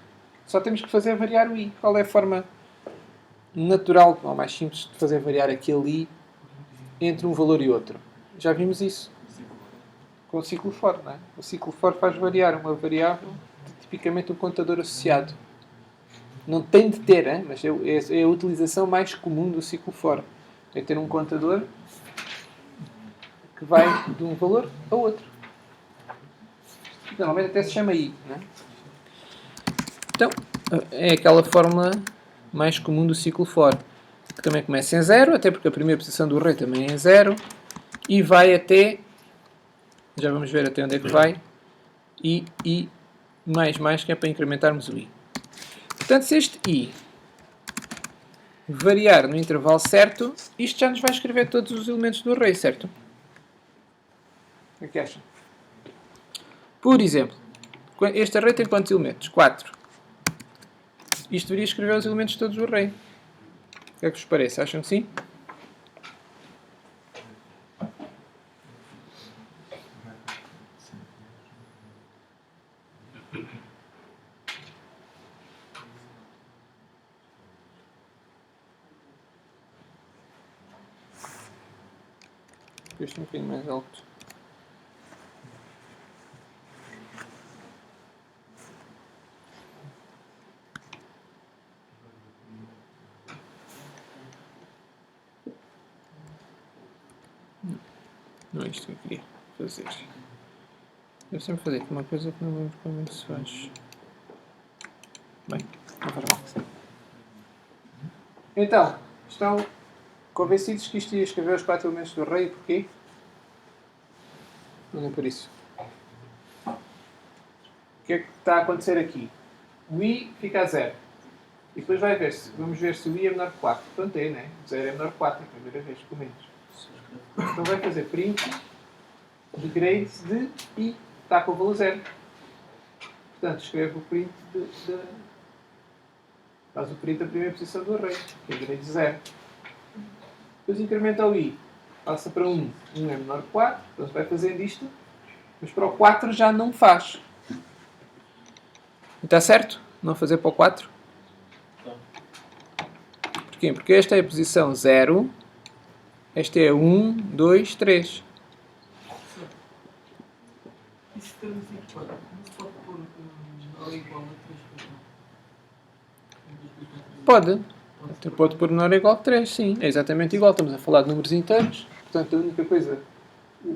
Só temos que fazer variar o i. Qual é a forma natural, ou mais simples, de fazer variar aquele i entre um valor e outro. Já vimos isso com o ciclo for, não é? O ciclo for faz variar uma variável de, tipicamente, um contador associado. Não tem de ter, hein? Mas é a utilização mais comum do ciclo for. É ter um contador que vai de um valor a outro. Normalmente até se chama i, não é? Então, é aquela fórmula mais comum do ciclo for, que também começa em 0, até porque a primeira posição do array também é em 0, e vai até, já vamos ver até onde é que vai, i, mais, que é para incrementarmos o i. Portanto, se este i variar no intervalo certo, isto já nos vai escrever todos os elementos do array, certo? O que é que acham? Por exemplo, este array tem quantos elementos? 4. Isto deveria escrever os elementos todos do array. O que é que vos parece? Acham que sim? Este é um bocadinho mais alto. Não é isto que eu queria fazer. Eu sempre fazer uma coisa que não lembro como se faz. Bem, não faz mal. Então, estão convencidos que isto ia escrever os 4 elementos do array? Porquê? Não é por isso. O que é que está a acontecer aqui? O i fica a 0. E depois vamos ver se o i é menor que 4. Portanto é, né? 0 é menor que 4, é a primeira vez, pelo menos. Então vai fazer print de grade de i. Está com o valor 0. Portanto, escreve o print faz o print da primeira posição do array, que é grade 0. Depois incrementa o i. Passa para 1. 1 é menor que 4. Portanto, vai fazendo isto. Mas para o 4 já não faz. Está certo? Não fazer para o 4? Porquê? Porque esta é a posição 0. Esta é 1, 2, 3. Isso termos aqui, pode. Não se pode pôr menor ou igual a 3, Pode. Pode pôr menor ou igual a 3, sim. É exatamente igual. Estamos a falar de números inteiros. Portanto, a única coisa,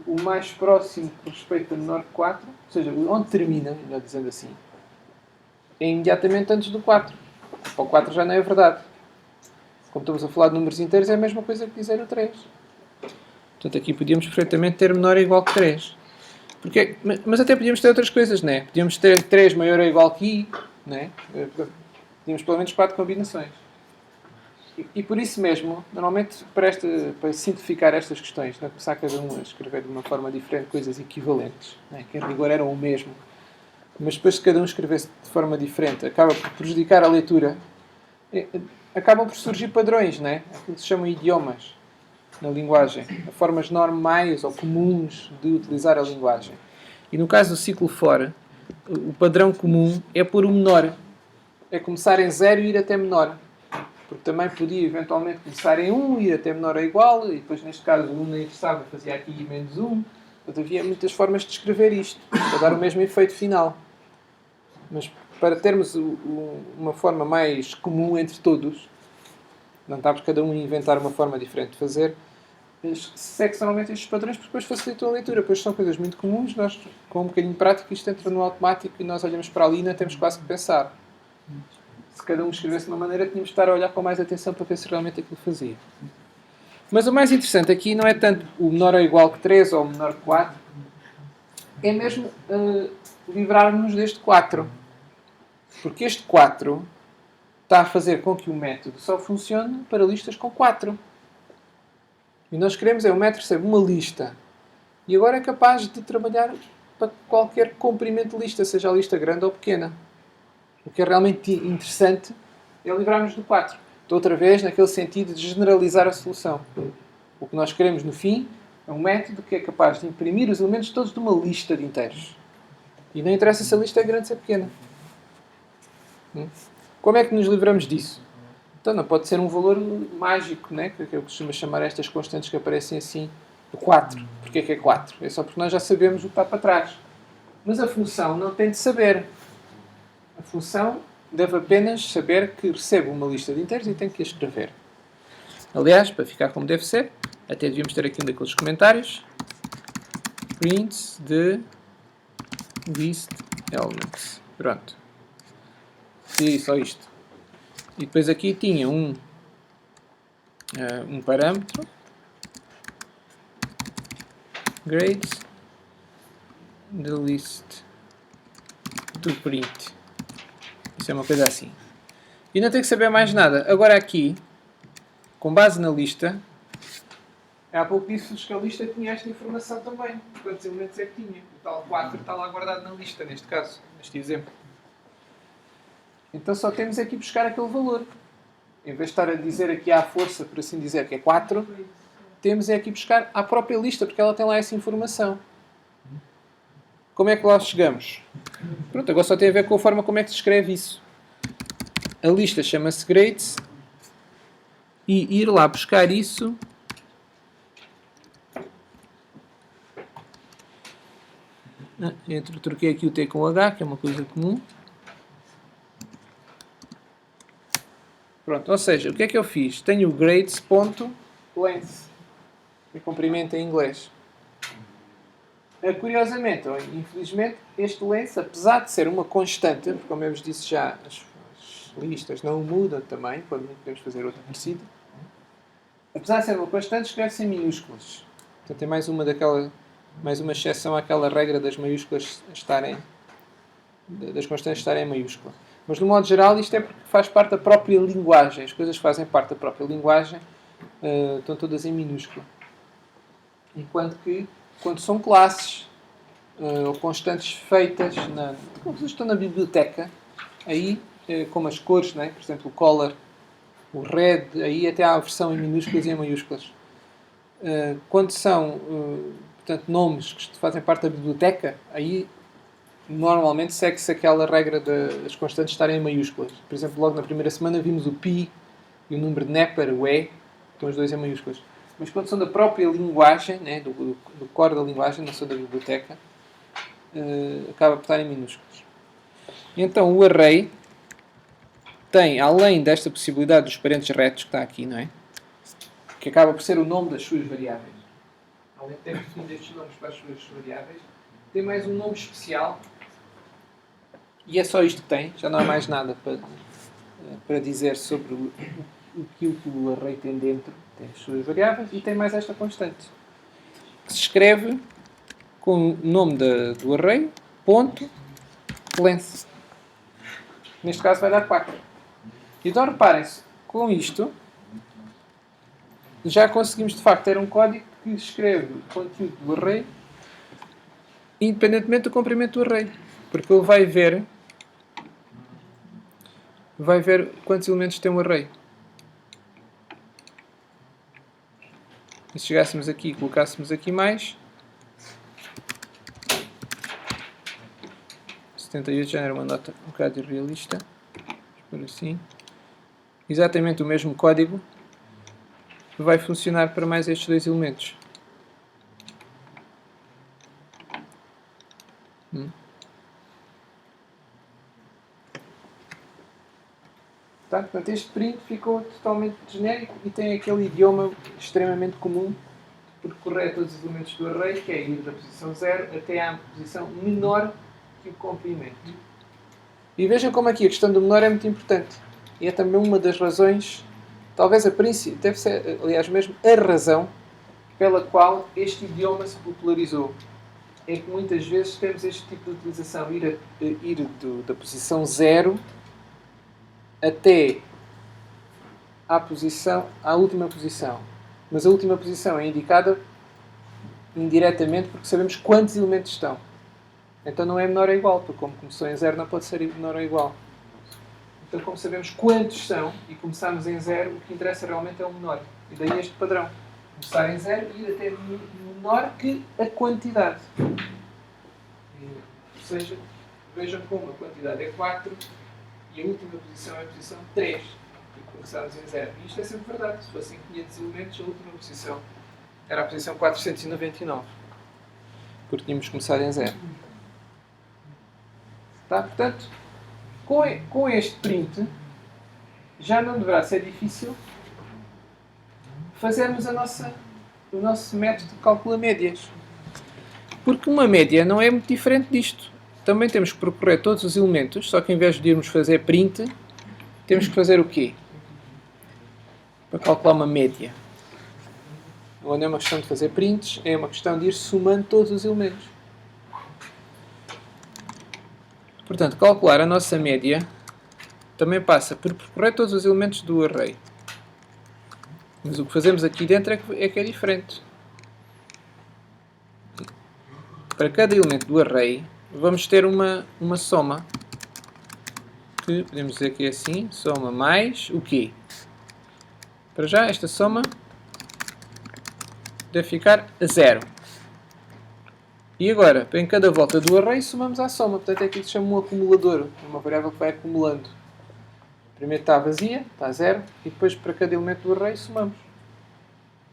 o mais próximo com respeito a menor que 4, ou seja, onde termina, melhor dizendo assim, é imediatamente antes do 4. Para o 4 já não é verdade. Como estamos a falar de números inteiros, é a mesma coisa que dizer o 3. Portanto, aqui podíamos perfeitamente ter menor ou igual que 3. Porque, mas até podíamos ter outras coisas, não é? Podíamos ter 3 maior ou igual que i, não é? Podíamos pelo menos 4 combinações. E por isso mesmo, normalmente, para simplificar estas questões, não é? Começar cada um a escrever de uma forma diferente coisas equivalentes, não é? Que em rigor eram o mesmo, mas depois se cada um escrevesse de forma diferente, acaba por prejudicar a leitura. Acabam por surgir padrões, não é? Aquilo que se chamam idiomas na linguagem, formas normais ou comuns de utilizar a linguagem. E no caso do ciclo for, o padrão comum é pôr o menor. É começar em 0 e ir até menor. Porque também podia eventualmente começar em 1 e ir até menor ou igual, e depois neste caso o 1 não interessava, fazia aqui menos 1. Portanto, havia muitas formas de escrever isto, para dar o mesmo efeito final. Mas para termos uma forma mais comum entre todos, não estamos cada um a inventar uma forma diferente de fazer, segue-se normalmente estes padrões, porque depois facilitou a leitura. Depois são coisas muito comuns, nós com um bocadinho de prática isto entra no automático e nós olhamos para ali e não temos quase que pensar. Se cada um escrevesse de uma maneira, tínhamos de estar a olhar com mais atenção para ver se realmente aquilo fazia. Mas o mais interessante aqui não é tanto o menor ou igual que 3 ou o menor que 4, é mesmo livrarmos deste 4. Porque este 4 está a fazer com que o método só funcione para listas com 4. E nós queremos o método ser uma lista. E agora é capaz de trabalhar para qualquer comprimento de lista, seja a lista grande ou pequena. O que é realmente interessante é livrarmos do 4. Então, outra vez, naquele sentido de generalizar a solução. O que nós queremos, no fim, é um método que é capaz de imprimir os elementos todos de uma lista de inteiros. E não interessa se a lista é grande ou se é pequena. Como é que nos livramos disso? Então não pode ser um valor mágico, né? Que eu costumo chamar estas constantes que aparecem assim, de 4. Porquê que é 4? É só porque nós já sabemos o que está para trás. Mas a função não tem de saber. A função deve apenas saber que recebe uma lista de inteiros e tem que a escrever. Aliás, para ficar como deve ser, até devíamos ter aqui um daqueles comentários. Print de list elements. Pronto. E só isto. E depois aqui tinha um parâmetro. Grades the list do print. Isso é uma coisa assim. E não tem que saber mais nada. Agora aqui, com base na lista, há pouco disse-vos que a lista tinha esta informação também. Quantos elementos é que tinha? O tal 4 está lá guardado na lista, neste caso, neste exemplo. Então só temos aqui buscar aquele valor. Em vez de estar a dizer aqui à força, por assim dizer, que é 4, temos é aqui buscar à própria lista, porque ela tem lá essa informação. Como é que lá chegamos? Pronto, agora só tem a ver com a forma como é que se escreve isso. A lista chama-se grades e ir lá buscar isso troquei aqui o T com o H, que é uma coisa comum. Pronto, ou seja, o que é que eu fiz? Tenho o grades.length, o comprimento em inglês. Curiosamente, ou infelizmente, este length, apesar de ser uma constante, porque como eu vos disse já, as listas não mudam também, quando podemos fazer outra parecida, apesar de ser uma constante, escreve-se em minúsculas. Portanto, é mais uma exceção àquela regra das maiúsculas das constantes estarem em maiúscula. Mas, de um modo geral, isto é porque faz parte da própria linguagem. As coisas que fazem parte da própria linguagem estão todas em minúscula. Enquanto que, quando são classes ou constantes feitas, como estão na biblioteca, aí, como as cores, né? Por exemplo, o color, o red, aí até há a versão em minúsculas e em maiúsculas. Quando são, portanto, nomes que fazem parte da biblioteca, aí normalmente segue-se aquela regra das constantes estarem em maiúsculas. Por exemplo, logo na primeira semana vimos o pi e o número de Neper, o e, estão os dois em maiúsculas. Mas quando são da própria linguagem, né, do core da linguagem, não são da biblioteca, acaba por estar em minúsculas. Então o array tem, além desta possibilidade dos parênteses retos que está aqui, não é? Que acaba por ser o nome das suas variáveis. Além de ter definido estes nomes para as suas variáveis, tem mais um nome especial. E é só isto que tem, já não há mais nada para dizer sobre aquilo que o array tem dentro. Tem as suas variáveis e tem mais esta constante. Que se escreve com o nome do array, ponto, length. Neste caso vai dar 4. Então reparem-se, com isto, já conseguimos de facto ter um código que escreve o conteúdo do array independentemente do comprimento do array. Porque ele vai ver quantos elementos tem um array. E se chegássemos aqui e colocássemos aqui mais, 78 já era uma nota um bocado irrealista. Por assim. Exatamente o mesmo código vai funcionar para mais estes dois elementos. Tá? Portanto, este print ficou totalmente genérico e tem aquele idioma extremamente comum de percorrer todos os elementos do array, que é ir da posição 0 até à posição menor que o comprimento. E vejam como aqui a questão do menor é muito importante. E é também uma das razões, talvez a princípio, deve ser, aliás, mesmo a razão pela qual este idioma se popularizou. É que muitas vezes temos este tipo de utilização, ir da posição 0 até à última posição. Mas a última posição é indicada indiretamente porque sabemos quantos elementos estão. Então não é menor ou igual, porque como começou em 0 não pode ser menor ou igual. Então como sabemos quantos são e começamos em 0, o que interessa realmente é o menor. E daí este padrão. Começar em 0 e ir até menor que a quantidade. Ou seja, vejam como a quantidade é 4 e a última posição é a posição 3. E começámos em 0. E isto é sempre verdade. Se fossem 500 elementos, a última posição era a posição 499. Porque tínhamos começado em 0. Tá? Portanto, com este print, já não deverá ser difícil fazermos o nosso método de cálculo a médias. Porque uma média não é muito diferente disto. Também temos que percorrer todos os elementos, só que em vez de irmos fazer print, temos que fazer o quê? Para calcular uma média. Onde é uma questão de fazer prints, é uma questão de ir somando todos os elementos. Portanto, calcular a nossa média também passa por percorrer todos os elementos do array. Mas o que fazemos aqui dentro é que é diferente. Para cada elemento do array, vamos ter uma soma. Que podemos dizer que é assim, soma mais o quê? Para já, esta soma deve ficar a 0. E agora, em cada volta do array, somamos à soma. Portanto, é aquilo que se chama um acumulador. É uma variável que vai acumulando. Primeiro está vazia, está a 0, e depois para cada elemento do array somamos.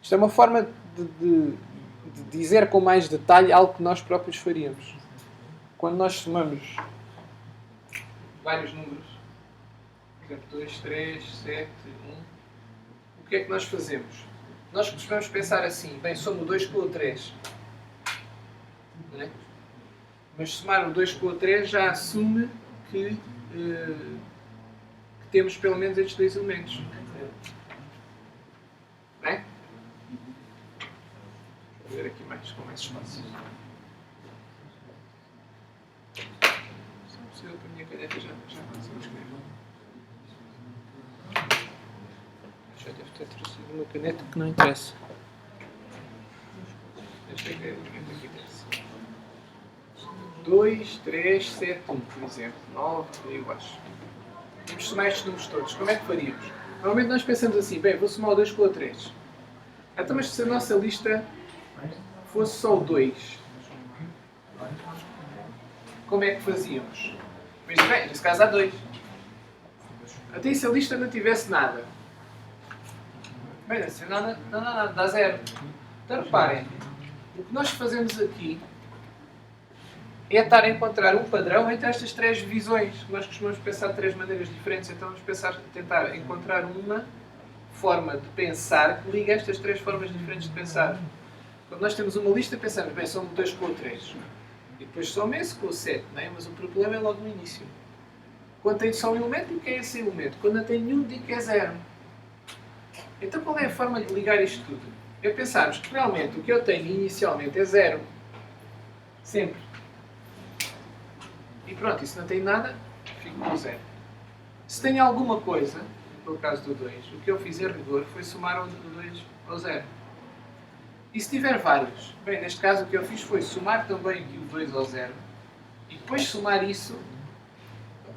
Isto é uma forma de dizer com mais detalhe algo que nós próprios faríamos. Quando nós somamos vários números, por exemplo, 2, 3, 7, 1, o que é que nós fazemos? Nós costumamos pensar assim, bem, somo o 2 com o 3. Não é? Mas somar o 2 com o 3 já assume que temos pelo menos estes dois elementos. Não é? Vou ver aqui mais, com mais espaço. Se não precisa para a minha caneta, já consigo escrever. Já deve ter trazido uma caneta que não interessa. Esta é a caneta que interessa. 2, 3, 7, 1, por exemplo. 9, eu acho. Vamos somar estes números todos. Como é que faríamos? Normalmente nós pensamos assim, bem, vou somar o 2 com o 3. Então, mas se a nossa lista fosse só o 2, como é que fazíamos? Mas bem, nesse caso há 2. Até se a lista não tivesse nada. Bem, se nada, dá 0. Então reparem, o que nós fazemos aqui é estar a encontrar um padrão entre estas três visões. Nós costumamos pensar de três maneiras diferentes, então vamos tentar encontrar uma forma de pensar que liga estas três formas diferentes de pensar. Quando nós temos uma lista, pensamos, bem, são 2 com o 3. E depois soma esse com o 7, não é? Mas o problema é logo no início. Quando tem só um elemento, digo que é esse elemento. Quando não tem nenhum, digo que é 0. Então qual é a forma de ligar isto tudo? É pensarmos que realmente o que eu tenho inicialmente é 0. Sempre. E pronto, e se não tem nada, fico com 0. Se tem alguma coisa, pelo caso do 2, o que eu fiz em rigor foi somar o 2 ao 0. E se tiver vários? Bem, neste caso o que eu fiz foi somar também aqui o 2 ao 0 e depois somar isso,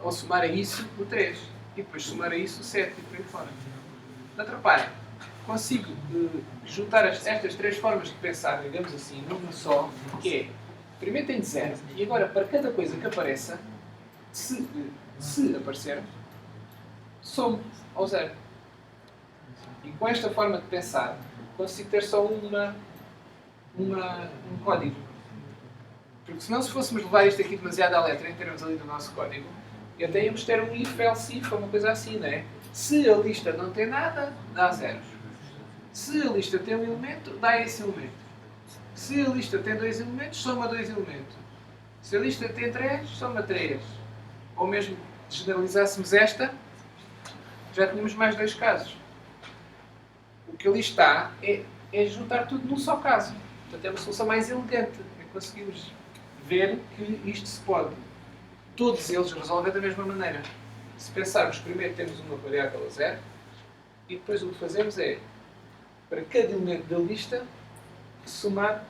ou somar a isso o 3 e depois somar a isso o 7 e por aí fora. Portanto, reparem, consigo juntar estas três formas de pensar, digamos assim, numa só, que é, primeiro tem de 0 e agora para cada coisa que apareça, se aparecer, somo ao 0. E com esta forma de pensar, consigo ter só um código. Porque senão, se fôssemos levar isto aqui demasiado à letra em termos ali do nosso código, até íamos ter um if, else, if, ou uma coisa assim, não é? Se a lista não tem nada, dá zeros. Se a lista tem um elemento, dá esse elemento. Se a lista tem 2 elementos, soma 2 elementos. Se a lista tem 3, soma 3. Ou mesmo, se generalizássemos esta, já tínhamos mais 2 casos. O que ali está é juntar tudo num só caso. Portanto, é uma solução mais elegante. É conseguimos ver que isto se pode, todos eles, resolver da mesma maneira. Se pensarmos, primeiro temos uma variável a 0 e depois o que fazemos é, para cada elemento da lista, somar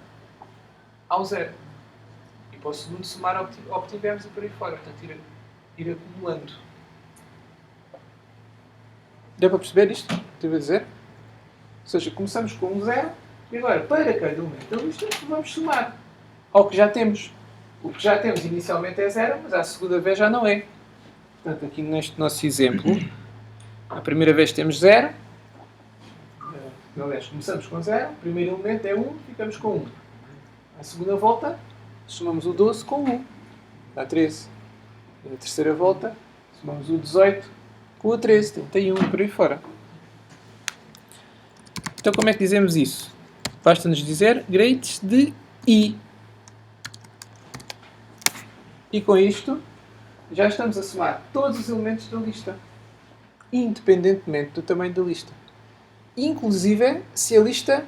ao 0. E para o segundo somar obtivemos e por aí fora. Portanto, ir acumulando. Deu para perceber isto? Estive a dizer? Ou seja, começamos com um 0 e agora, para cada elemento da lista, vamos somar ao que já temos. O que já temos inicialmente é 0, mas à segunda vez já não é. Portanto, aqui neste nosso exemplo, A primeira vez temos 0. Aliás, começamos com 0. O primeiro elemento é 1, ficamos com 1. A segunda volta, somamos o 12 com 1. Dá 13. E na terceira volta, somamos o 18 com o 13. 31 e por aí fora. Então como é que dizemos isso? Basta-nos dizer grades de I. E com isto, já estamos a somar todos os elementos da lista. Independentemente do tamanho da lista. Inclusive se a lista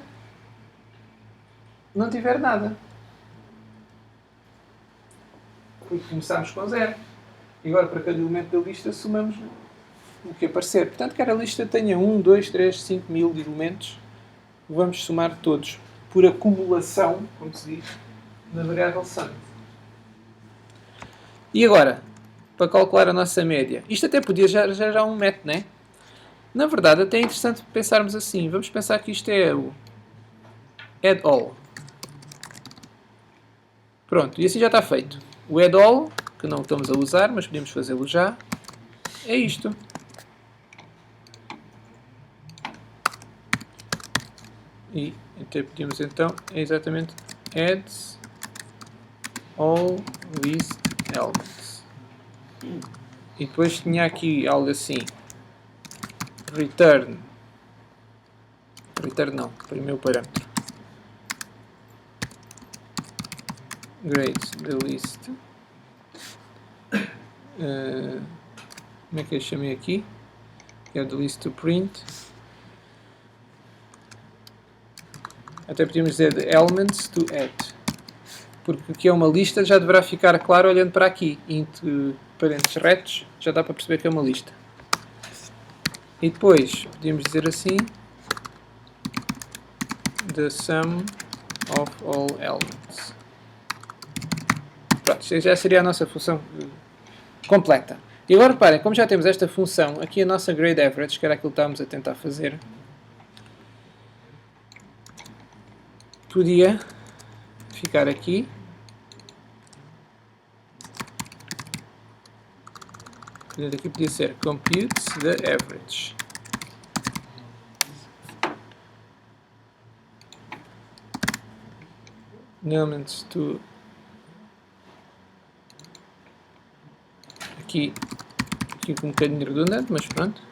não tiver nada. Porque começámos com 0. E agora para cada elemento da lista somamos o que aparecer. Portanto, quer a lista tenha 1, 2, 3, 5 mil elementos, vamos somar todos por acumulação, como se diz, na variável sum. E agora, para calcular a nossa média, isto até podia já um método, não é? Na verdade, até é interessante pensarmos assim. Vamos pensar que isto é o add all. Pronto, e assim já está feito. O add all, que não estamos a usar, mas podemos fazê-lo já, é isto. E até podemos então, é exatamente add all list elements. E depois tinha aqui algo assim. Return não, primeiro parâmetro. Grades the list. Como é que eu chamei aqui? Que é the list to print. Até podíamos dizer the elements to add. Porque aqui é uma lista, já deverá ficar claro olhando para aqui. Entre parênteses retos, já dá para perceber que é uma lista. E depois podíamos dizer assim: the sum of all elements. Pronto, isto já seria a nossa função completa. E agora reparem, como já temos esta função, aqui a nossa grade average, que era aquilo que estávamos a tentar fazer, podia ficar aqui. Aqui podia ser computes the average. Elements to aqui um bocadinho redundante, mas pronto.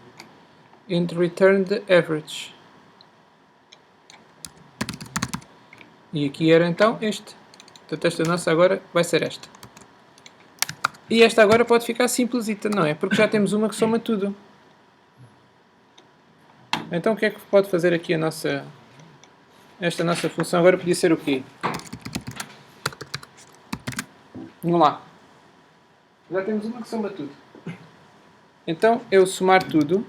And return the average. E aqui era então este. Portanto, esta nossa agora vai ser esta. E esta agora pode ficar simplesita, não é? Porque já temos uma que soma tudo. Então o que é que pode fazer aqui esta nossa função? Agora podia ser o quê? Vamos lá. Já temos uma que soma tudo. Então eu somar tudo.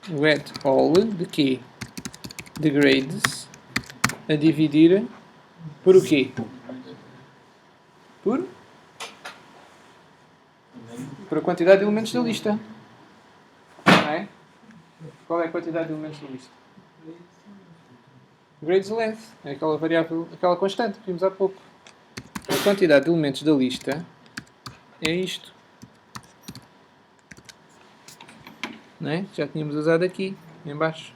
O add all de quê? De grades a dividir por o quê? Por a quantidade de elementos da lista. Não é? Qual é a quantidade de elementos da lista? Grades length. É aquela variável, aquela constante que vimos há pouco. A quantidade de elementos da lista é isto. Não é? Já tínhamos usado aqui, em baixo.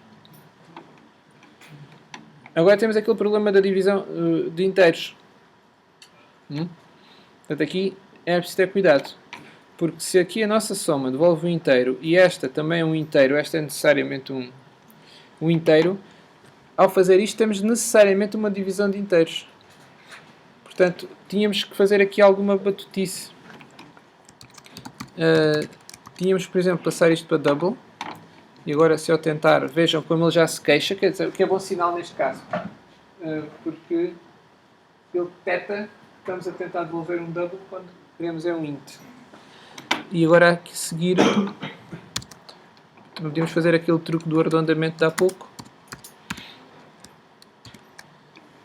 Agora temos aquele problema da divisão de inteiros. Portanto, aqui é preciso ter cuidado. Porque se aqui a nossa soma devolve um inteiro e esta também é um inteiro, esta é necessariamente um inteiro, ao fazer isto temos necessariamente uma divisão de inteiros. Portanto, tínhamos que fazer aqui alguma batutice. Tínhamos, por exemplo, passar isto para double. E agora, se eu tentar, vejam como ele já se queixa, quer dizer, o que é bom sinal neste caso. Porque ele detecta que estamos a tentar devolver um double quando queremos é um int. E agora, aqui a seguir, podemos fazer aquele truque do arredondamento de há pouco.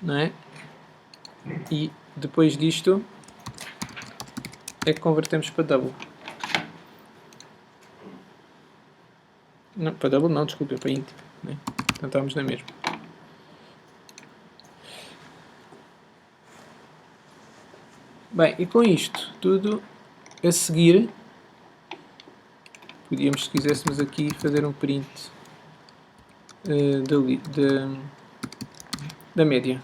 Não é? E depois disto, é que convertemos para double. Não, para double não, desculpem, para int. Né? Então estamos na mesma. Bem, e com isto tudo a seguir, Podíamos, se quiséssemos aqui, fazer um print da média.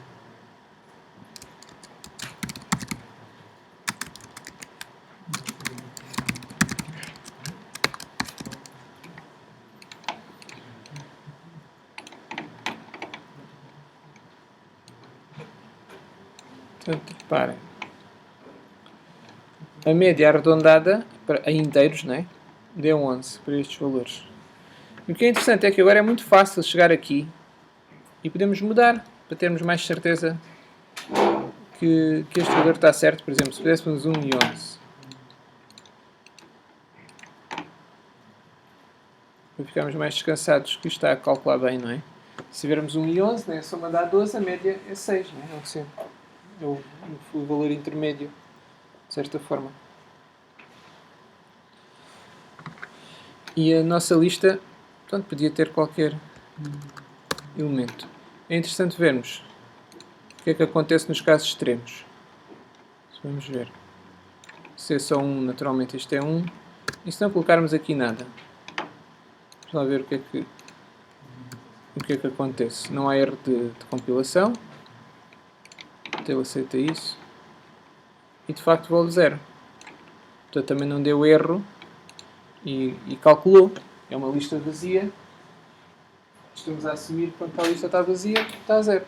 Portanto, reparem. A média arredondada em inteiros, né, deu 11 para estes valores. E o que é interessante é que agora é muito fácil chegar aqui e podemos mudar para termos mais certeza que este valor está certo. Por exemplo, se fizéssemos 1 e 11, para ficarmos mais descansados que isto está a calcular bem, não é? Se tivermos 1 e 11, né, a soma dá 12, a média é 6, não é? Não sei. É o valor intermédio, de certa forma. E a nossa lista, portanto, podia ter qualquer elemento. É interessante vermos o que é que acontece nos casos extremos. Vamos ver. Se é só 1, naturalmente isto é 1. E se não colocarmos aqui nada? Vamos lá ver o que é que acontece. Não há erro de compilação. Então ele aceita isso. E de facto vale 0. Portanto também não deu erro. E calculou. É uma lista vazia. Estamos a assumir que quando a lista está vazia, está a 0.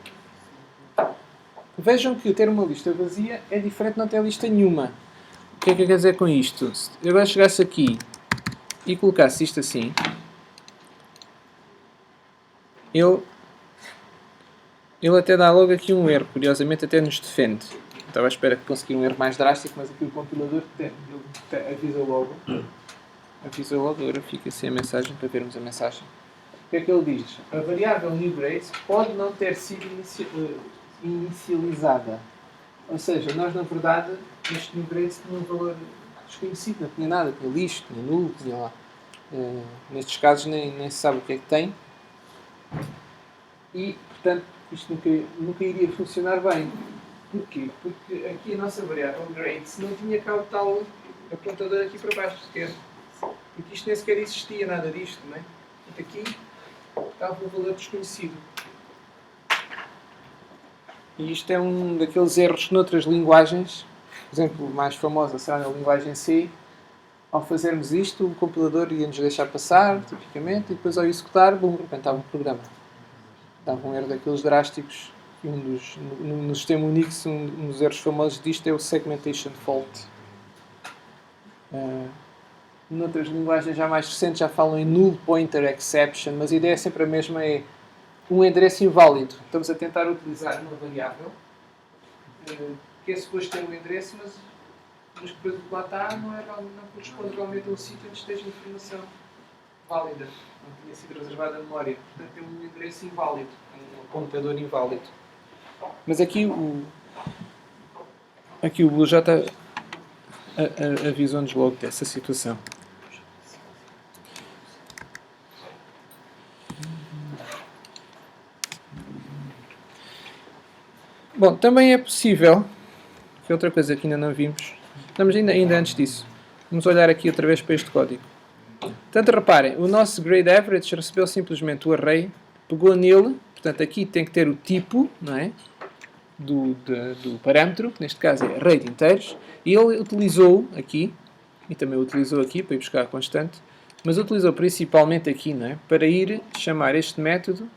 Vejam que o ter uma lista vazia é diferente de não ter lista nenhuma. O que é que quer dizer com isto? Se eu agora chegasse aqui e colocasse isto assim, ele até dá logo aqui um erro. Curiosamente até nos defende. Estava à espera que conseguisse um erro mais drástico, mas aqui o compilador avisa logo. Agora fica sem a mensagem para vermos a mensagem. O que é que ele diz? A variável newGrade pode não ter sido inicializada. Ou seja, nós na verdade este newGrade tinha um valor desconhecido, não tinha nada, tinha lixo, tinha nulo, tinha lá. Nestes casos nem se sabe o que é que tem. E, portanto, isto nunca iria funcionar bem. Porquê? Porque aqui a nossa variável grades não tinha cá o tal apontador aqui para baixo sequer. Porque isto nem sequer existia nada disto, não é? Portanto, aqui estava um valor desconhecido. E isto é um daqueles erros que noutras linguagens, por exemplo, mais famosa será na linguagem C, ao fazermos isto, o compilador ia-nos deixar passar, tipicamente, e depois ao executar, bum, repentava o programa. Dava um erro daqueles drásticos. E no sistema Unix, um dos erros famosos disto é o segmentation fault. Noutras linguagens já mais recentes já falam em null pointer exception, mas a ideia é sempre a mesma, é um endereço inválido. Estamos a tentar utilizar uma variável que é suposto ter um endereço, mas que depois o que lá está não corresponde realmente a um sítio onde esteja informação válida. Não tinha sido reservada a memória. Portanto, tem um endereço inválido, um apontador inválido. Mas aqui o Blue já está avisou-nos logo dessa situação. Bom, também é possível, que é outra coisa que ainda não vimos, estamos ainda antes disso, vamos olhar aqui outra vez para este código. Portanto, reparem, o nosso grade average recebeu simplesmente o array, pegou nele, portanto aqui tem que ter o tipo, não é? Do parâmetro, que neste caso é array de inteiros, e ele utilizou aqui, e também utilizou aqui para ir buscar a constante, mas utilizou principalmente aqui, não é? Para ir chamar este método,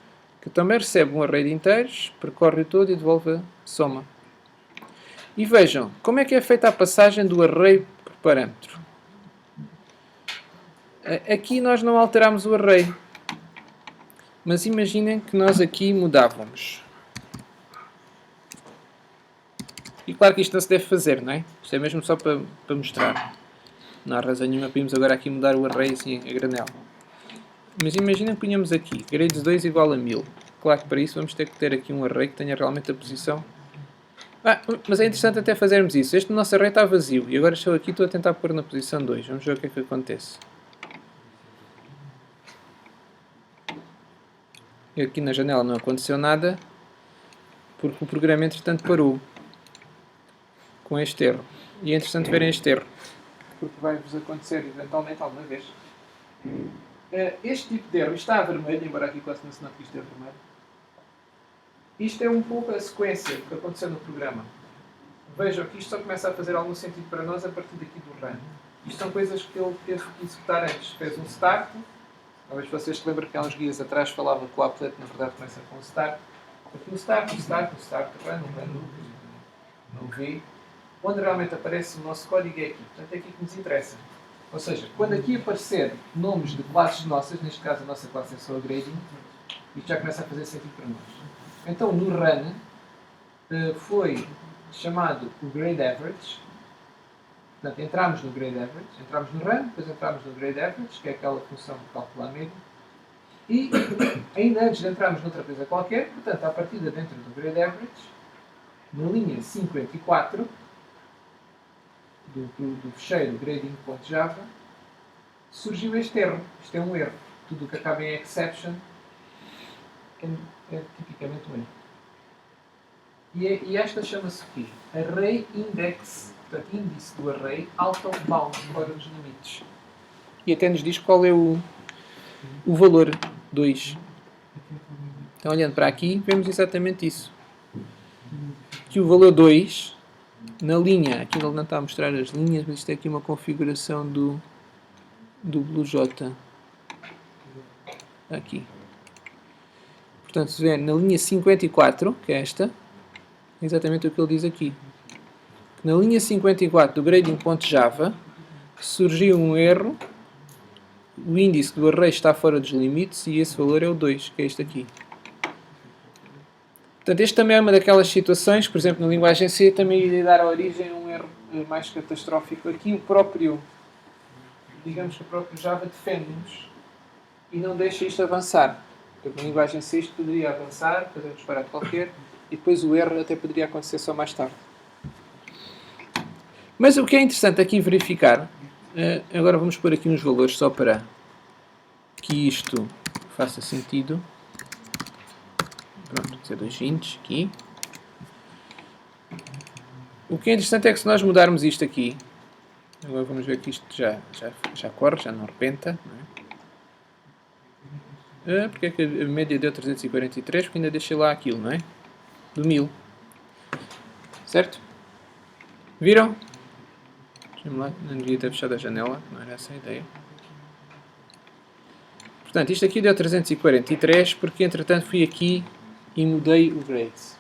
que também recebe um array de inteiros, percorre o todo e devolve a soma. E vejam, como é que é feita a passagem do array por parâmetro? Aqui nós não alteramos o array, mas imaginem que nós aqui mudávamos. E claro que isto não se deve fazer, não é? Isto é mesmo só para mostrar. Não há razão nenhuma para irmos agora aqui mudar o array assim a granel. Mas imaginem que punhamos aqui, grades 2 igual a 1000. Claro que para isso vamos ter que ter aqui um array que tenha realmente a posição. Mas é interessante até fazermos isso. Este nosso array está vazio. E agora estou aqui, estou a tentar pôr na posição 2. Vamos ver o que é que acontece. E aqui na janela não aconteceu nada, porque o programa entretanto parou com este erro. E é interessante verem este erro, porque vai-vos acontecer eventualmente alguma vez. Este tipo de erro, isto está a vermelho, embora aqui quase não se note que isto é vermelho. Isto é um pouco a sequência do que aconteceu no programa. Vejam que isto só começa a fazer algum sentido para nós a partir daqui do run. Isto são coisas que ele teve que executar antes. Fez um start. Talvez vocês se lembrem que há uns guias atrás falava que o applet na verdade começa com um start. Aqui um start, run, não vi. Onde realmente aparece o nosso código é aqui. Portanto é aqui que nos interessa. Ou seja, quando aqui aparecer nomes de classes nossas, neste caso a nossa classe é só a grading, isto já começa a fazer sentido para nós. Então no run foi chamado o grade average. Portanto, entramos no grade average, entramos no run, depois entramos no grade average, que é aquela função de calcular mesmo. E ainda antes de entrarmos noutra coisa qualquer, portanto, à partida dentro do grade average, na linha 54 do fecheiro grading.java, surgiu este erro. Isto é um erro. Tudo o que acaba em exception é tipicamente um erro. E esta chama-se o quê? Array index, portanto, índice do array out of bounds, fora dos limites. E até nos diz qual é o valor 2. Então, olhando para aqui, vemos exatamente isso. Que o valor 2, na linha, aqui ele não está a mostrar as linhas, mas isto é aqui uma configuração do BlueJ. Aqui. Portanto, se ver na linha 54, que é esta, é exatamente o que ele diz aqui. Na linha 54 do grading.java surgiu um erro, o índice do array está fora dos limites e esse valor é o 2, que é este aqui. Portanto, este também é uma daquelas situações, por exemplo, na linguagem C também iria dar origem a um erro mais catastrófico. Aqui o próprio, digamos que o próprio Java defende-nos e não deixa isto avançar. Porque na linguagem C isto poderia avançar, fazer um disparate qualquer, e depois o erro até poderia acontecer só mais tarde. Mas o que é interessante aqui verificar, agora vamos pôr aqui uns valores só para que isto faça sentido. Pronto, vou dizer 220 aqui. O que é interessante é que se nós mudarmos isto aqui, agora vamos ver que isto já corre, já não arrebenta. Não é? Porque é que a média deu 343? Porque ainda deixei lá aquilo, não é? Do 1000. Certo? Viram? Deixa-me lá, não devia ter fechado a janela, não era essa a ideia. Portanto, isto aqui deu 343 porque entretanto fui aqui e mudei o grades.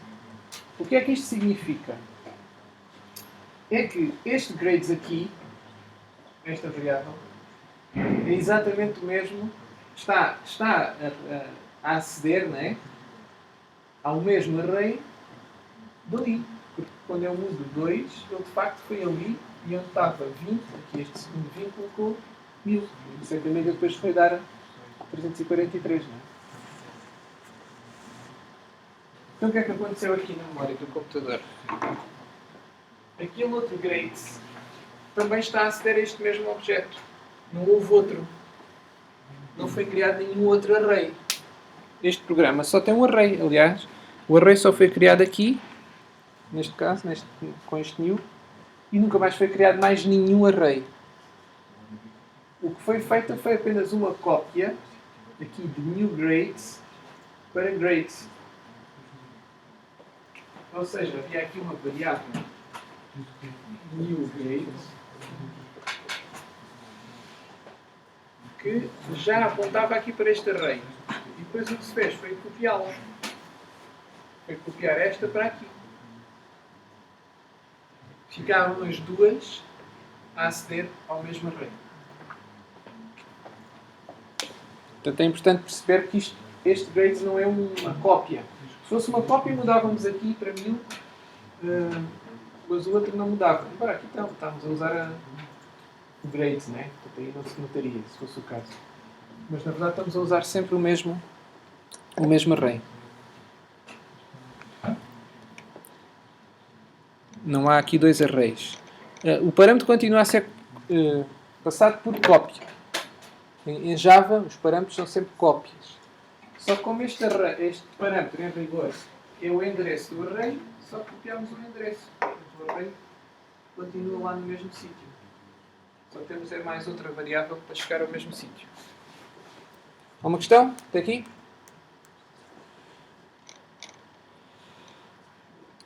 O que é que isto significa? É que este grades aqui, esta variável, é exatamente o mesmo, está a aceder, não é? Ao mesmo array dali. Porque quando eu mudo 2, ele de facto foi ali e onde estava 20, aqui este segundo 20, colocou 1000. Isso é que a média depois foi dar 343, não é? Então o que é que aconteceu aqui na memória do computador? Aquele outro grades também está a aceder a este mesmo objeto. Não houve outro. Não foi criado nenhum outro array. Este programa só tem um array, aliás. O array só foi criado aqui, neste caso, com este new, e nunca mais foi criado mais nenhum array. O que foi feito foi apenas uma cópia aqui de new grades para grades. Ou seja, havia aqui uma variável new grades que já apontava aqui para este array. E depois o que se fez foi copiá-la. Foi copiar esta para aqui. Ficaram as duas a aceder ao mesmo array. Portanto, é importante perceber que este grades não é uma cópia. Se fosse uma cópia, mudávamos aqui para 1000, mas o outro não mudava. Agora aqui estamos a usar o grades, né? Portanto, aí não se notaria, se fosse o caso. Mas na verdade estamos a usar sempre o mesmo array. Não há aqui dois arrays. O parâmetro continua a ser passado por cópia. Em Java, os parâmetros são sempre cópias. Só que como este parâmetro, em rigor, é o endereço do array, só copiamos o endereço. O array continua lá no mesmo sítio. Só temos mais outra variável para chegar ao mesmo sítio. Alguma questão? Até aqui?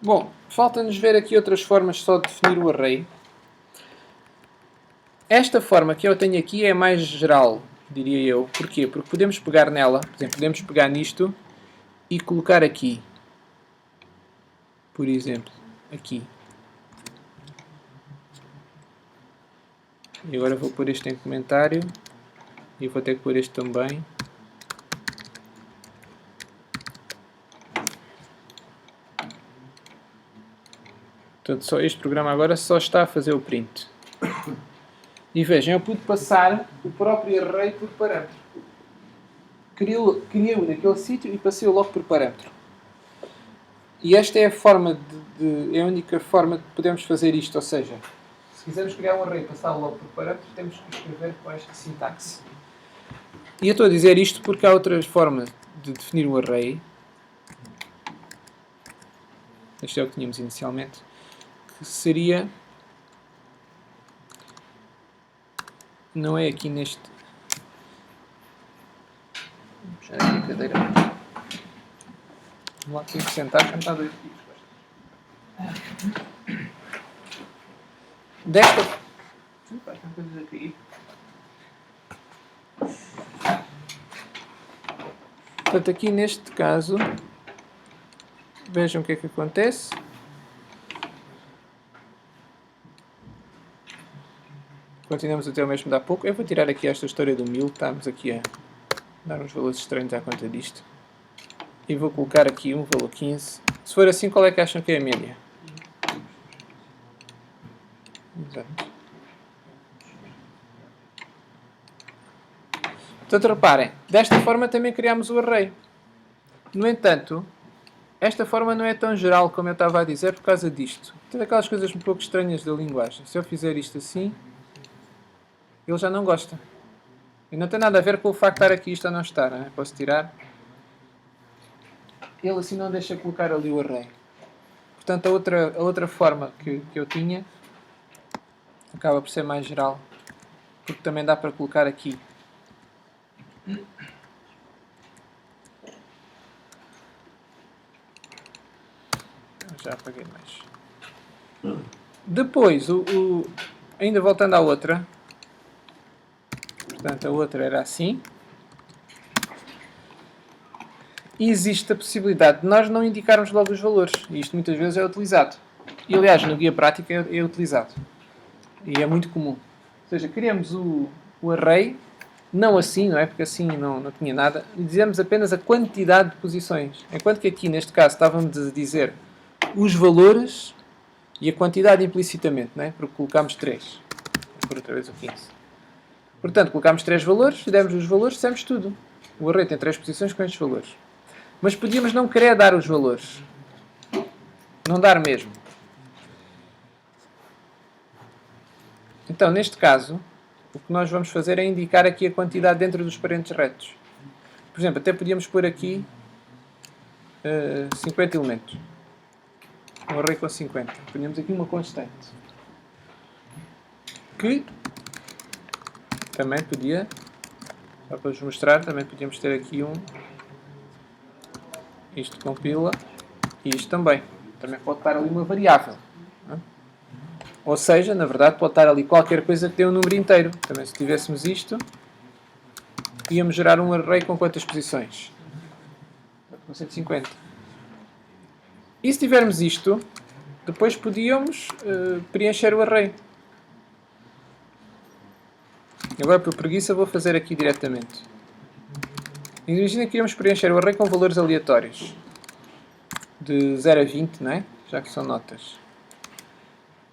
Bom, falta-nos ver aqui outras formas só de definir o array. Esta forma que eu tenho aqui é mais geral, diria eu. Porquê? Porque podemos pegar nela, por exemplo, podemos pegar nisto e colocar aqui. Por exemplo, aqui. E agora vou pôr este em comentário. E vou ter que pôr este também. Portanto, só este programa agora só está a fazer o print. E vejam, eu pude passar o próprio array por parâmetro. Criei-o naquele sítio e passei-o logo por parâmetro. E esta é a forma é a única forma que podemos fazer isto. Ou seja, se quisermos criar um array e passá-lo logo por parâmetro, temos que escrever com esta sintaxe. E eu estou a dizer isto porque há outras formas de definir um array. Este é o que tínhamos inicialmente. Que seria... Não é aqui neste... Vou puxar aqui a cadeira. Vamos lá, tenho que sentar, já me está a doer aqui. Desta... Opa, estão coisas a cair. Portanto, aqui neste caso, vejam o que é que acontece. Continuamos a ter o mesmo de há pouco. Eu vou tirar aqui esta história do 1000, estamos aqui a dar uns valores estranhos à conta disto. E vou colocar aqui um valor 15. Se for assim, qual é que acham que é a média? Exato. Portanto, reparem, desta forma também criamos o array. No entanto, esta forma não é tão geral como eu estava a dizer por causa disto. Tem aquelas coisas um pouco estranhas da linguagem. Se eu fizer isto assim, ele já não gosta. E não tem nada a ver com o facto de estar aqui isto a não estar. Não é? Posso tirar. Ele assim não deixa colocar ali o array. Portanto, a outra forma que eu tinha acaba por ser mais geral. Porque também dá para colocar aqui. Já apaguei mais. Depois, ainda voltando à outra. Portanto, a outra era assim. E existe a possibilidade de nós não indicarmos logo os valores. E isto muitas vezes é utilizado. E, aliás, no guia prático é utilizado. E é muito comum. Ou seja, criamos o array, não assim, não é? Porque assim não tinha nada. E dizemos apenas a quantidade de posições. Enquanto que aqui, neste caso, estávamos a dizer os valores e a quantidade implicitamente, não é? Porque colocámos 3. Vou pôr outra vez o 15. Portanto, colocámos 3 valores, demos os valores, dissemos tudo. O array tem 3 posições com estes valores. Mas podíamos não querer dar os valores. Não dar mesmo. Então, neste caso, o que nós vamos fazer é indicar aqui a quantidade dentro dos parênteses retos. Por exemplo, até podíamos pôr aqui 50 elementos. Um array com 50. Ponhamos aqui uma constante. Que também podia, só para vos mostrar, também podíamos ter aqui isto compila e isto também. Também pode estar ali uma variável. Não é? Ou seja, na verdade pode estar ali qualquer coisa que dê um número inteiro. Também se tivéssemos isto, íamos gerar um array com quantas posições? Com 150. E se tivermos isto, depois podíamos preencher o array. Agora por preguiça vou fazer aqui diretamente. Imagina que íamos preencher o array com valores aleatórios. De 0 a 20, não é? Já que são notas.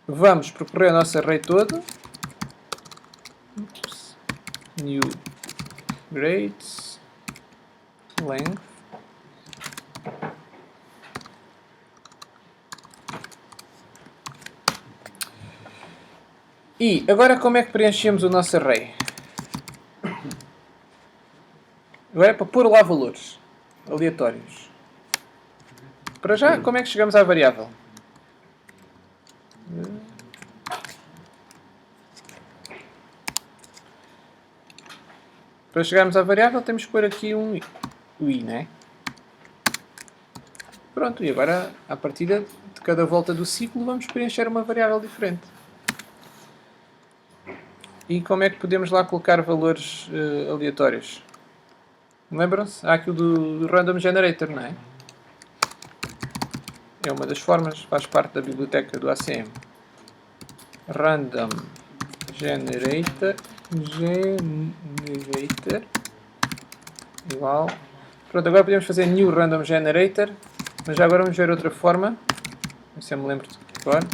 Vamos percorrer o nosso array todo. Oops. New grades. Length. E agora como é que preenchemos o nosso array? Agora é para pôr lá valores aleatórios. Para já, como é que chegamos à variável? Para chegarmos à variável temos que pôr aqui um i, né? Pronto, e agora, à partida de cada volta do ciclo, vamos preencher uma variável diferente. E como é que podemos lá colocar valores aleatórios? Lembram-se? Há aqui o do Random Generator, não é? É uma das formas, faz parte da biblioteca do ACM. Random Generator igual. Pronto, agora podemos fazer New Random Generator, mas já agora vamos ver outra forma. Se eu me lembro de agora,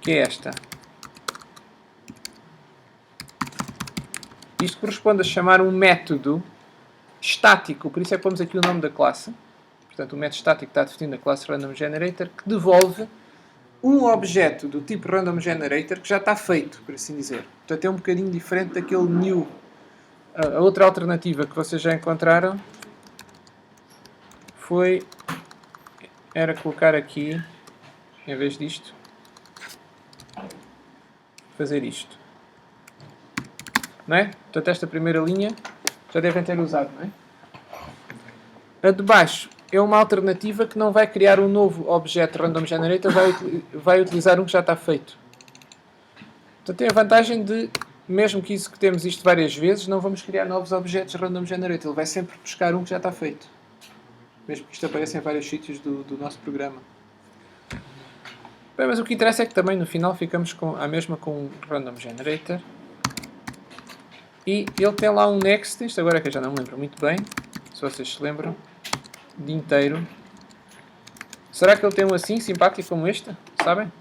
que é esta. Isto corresponde a chamar um método estático, por isso é que pomos aqui o nome da classe. Portanto, o método estático está definido na classe Random Generator, que devolve um objeto do tipo Random Generator que já está feito, por assim dizer. Portanto, é um bocadinho diferente daquele new. A outra alternativa que vocês já encontraram era colocar aqui, em vez disto, fazer isto. Não é? Portanto, esta primeira linha já devem ter usado, não é? A de baixo é uma alternativa que não vai criar um novo objeto Random Generator, vai utilizar um que já está feito. Portanto, tem a vantagem de, mesmo que executemos isto várias vezes, não vamos criar novos objetos Random Generator. Ele vai sempre buscar um que já está feito. Mesmo que isto apareça em vários sítios do nosso programa. Bem, mas o que interessa é que também no final ficamos à mesma com o Random Generator. E ele tem lá um next, isto agora é que eu já não me lembro muito bem, se vocês se lembram, de inteiro. Será que ele tem um assim, simpático como este? Sabem?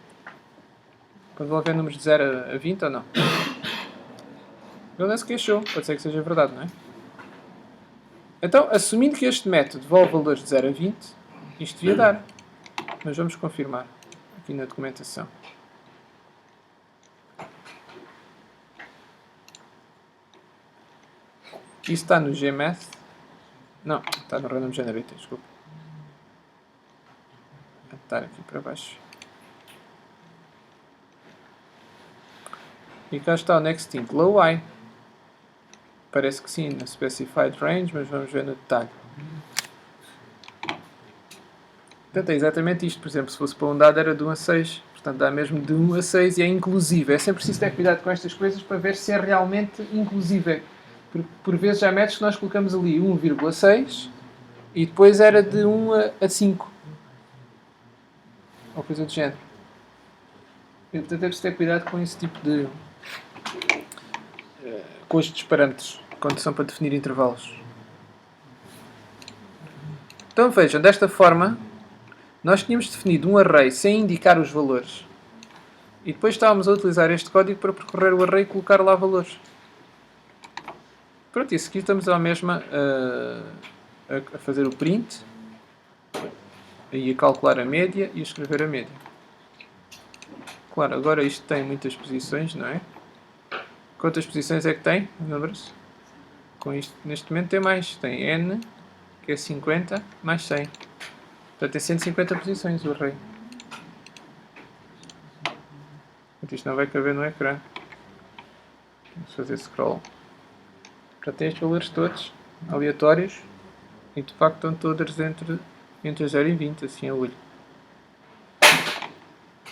Para devolver números de 0 a 20 ou não? Ele não se queixou, pode ser que seja verdade, não é? Então, assumindo que este método devolve valores de 0 a 20, isto devia dar. Mas vamos confirmar aqui na documentação. Isso está no GMath. Não, está no Random Generator, desculpa. Vou estar aqui para baixo. E cá está o next int, low I. Parece que sim, na specified range, mas vamos ver no detalhe. Portanto, é exatamente isto. Por exemplo, se fosse para um dado era de 1 a 6. Portanto, dá mesmo de 1 a 6 e é inclusive. É sempre preciso ter cuidado com estas coisas para ver se é realmente inclusive. Por vezes há métodos que nós colocamos ali 1,6 e depois era de 1 a 5. Ou coisa do género. E, portanto, é preciso ter cuidado com esse tipo de... com estes parâmetros, quando são para definir intervalos. Então vejam, desta forma, nós tínhamos definido um array sem indicar os valores. E depois estávamos a utilizar este código para percorrer o array e colocar lá valores. Pronto, e a seguir estamos à mesma a fazer o print, e a calcular a média e a escrever a média. Claro, agora isto tem muitas posições, não é? Quantas posições é que tem? Lembra-se? Com isto, neste momento tem mais. Tem n, que é 50, mais 100. Portanto, tem 150 posições o array. Isto não vai caber no ecrã. Vamos fazer scroll. Já tem estes valores todos aleatórios e de facto estão todos entre 0 e 20, assim a olho.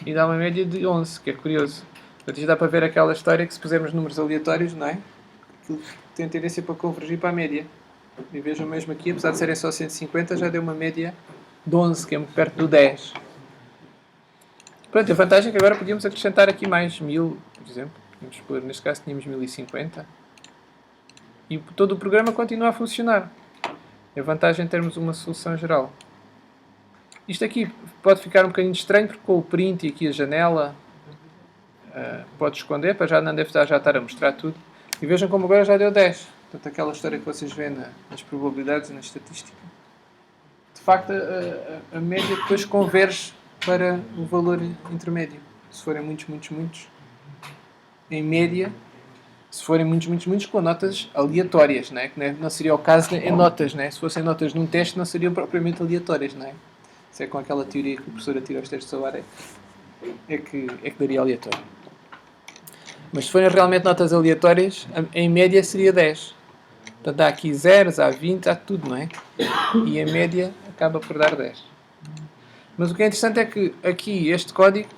E dá uma média de 11, que é curioso. Portanto, isto dá para ver aquela história que se pusermos números aleatórios, não é? Aquilo tem tendência para convergir para a média. E vejam mesmo aqui, apesar de serem só 150, já deu uma média de 11, que é muito perto do 10. Pronto, a vantagem é que agora podíamos acrescentar aqui mais 1000, por exemplo. Podíamos pôr, neste caso tínhamos 1050. E todo o programa continua a funcionar. É a vantagem em termos uma solução geral. Isto aqui pode ficar um bocadinho estranho, porque com o print e aqui a janela pode esconder, para já não deve já estar a mostrar tudo. E vejam como agora já deu 10. Portanto, aquela história que vocês veem nas probabilidades e na estatística. De facto, a média depois converge para o valor intermédio. Se forem muitos, em média, se forem muitos, com notas aleatórias, não é? Que não seria o caso em notas, não é? Se fossem notas num teste, não seriam propriamente aleatórias, não é? Se é com aquela teoria que o professor atira os testes ao ar, é que daria aleatório. Mas se forem realmente notas aleatórias, em média seria 10. Portanto, há aqui zeros, há 20, há tudo, não é? E a média acaba por dar 10. Mas o que é interessante é que aqui este código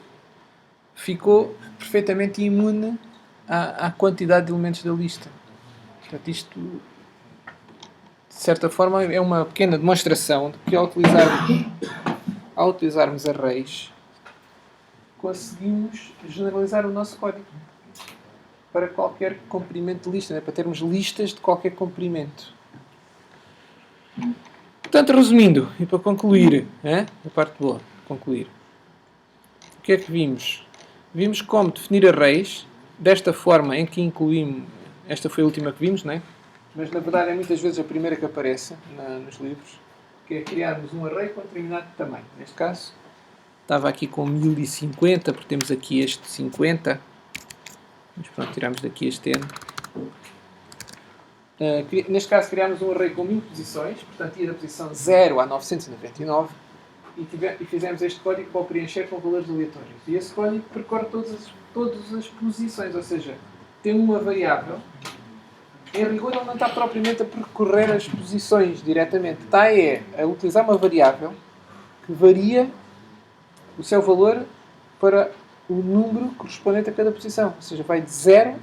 ficou perfeitamente imune à quantidade de elementos da lista. Portanto, isto, de certa forma, é uma pequena demonstração de que ao utilizarmos arrays, conseguimos generalizar o nosso código para qualquer comprimento de lista, né? Para termos listas de qualquer comprimento. Portanto, resumindo, e para concluir, a parte boa, concluir. O que é que vimos? Vimos como definir arrays, desta forma em que incluímos, esta foi a última que vimos, não é? Mas na verdade é muitas vezes a primeira que aparece nos livros, que é criarmos um array com determinado tamanho. Neste caso, estava aqui com 1050, porque temos aqui este 50. Mas pronto, tiramos daqui este N. Neste caso criámos um array com 1000 posições, portanto ia da posição 0 a 999 e fizemos este código para o preencher com valores aleatórios. E esse código percorre todas as posições, ou seja, tem uma variável. Em rigor ele não está propriamente a percorrer as posições diretamente, está a utilizar uma variável que varia o seu valor para o número correspondente a cada posição. Ou seja, vai de 0,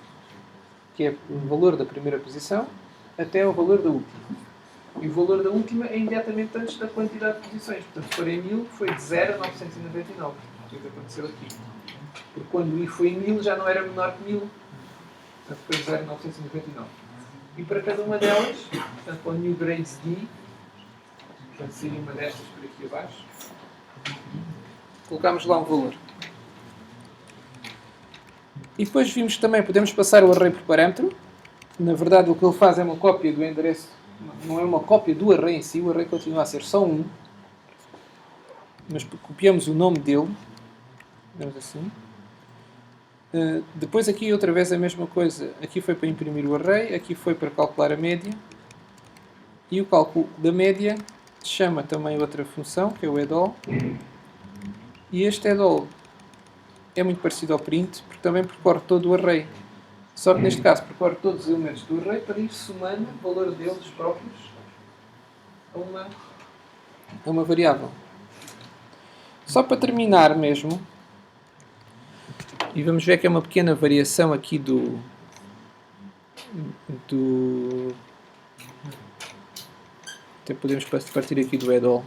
que é o valor da primeira posição, até o valor da última. E o valor da última é imediatamente antes da quantidade de posições. Portanto, se for em 1000, foi de 0 a 999. O que aconteceu aqui? Porque quando o I foi em 1000, já não era menor que 1000. Portanto, foi de 0 a 999. E para cada uma delas, portanto, para o new grades D, portanto, seria uma destas por aqui abaixo, colocámos lá um valor. E depois vimos que também podemos passar o array por parâmetro. Na verdade, o que ele faz é uma cópia do endereço, não é uma cópia do array em si, o array continua a ser só um, mas copiamos o nome dele, digamos assim. Depois aqui outra vez a mesma coisa, aqui foi para imprimir o array, aqui foi para calcular a média, e o cálculo da média chama também outra função, que é o addall, e este addall é muito parecido ao print, porque também percorre todo o array. Só que neste caso percorre todos os elementos do array para ir somando o valor deles próprios a uma variável. Só para terminar mesmo, e vamos ver que é uma pequena variação aqui até podemos partir aqui do addall.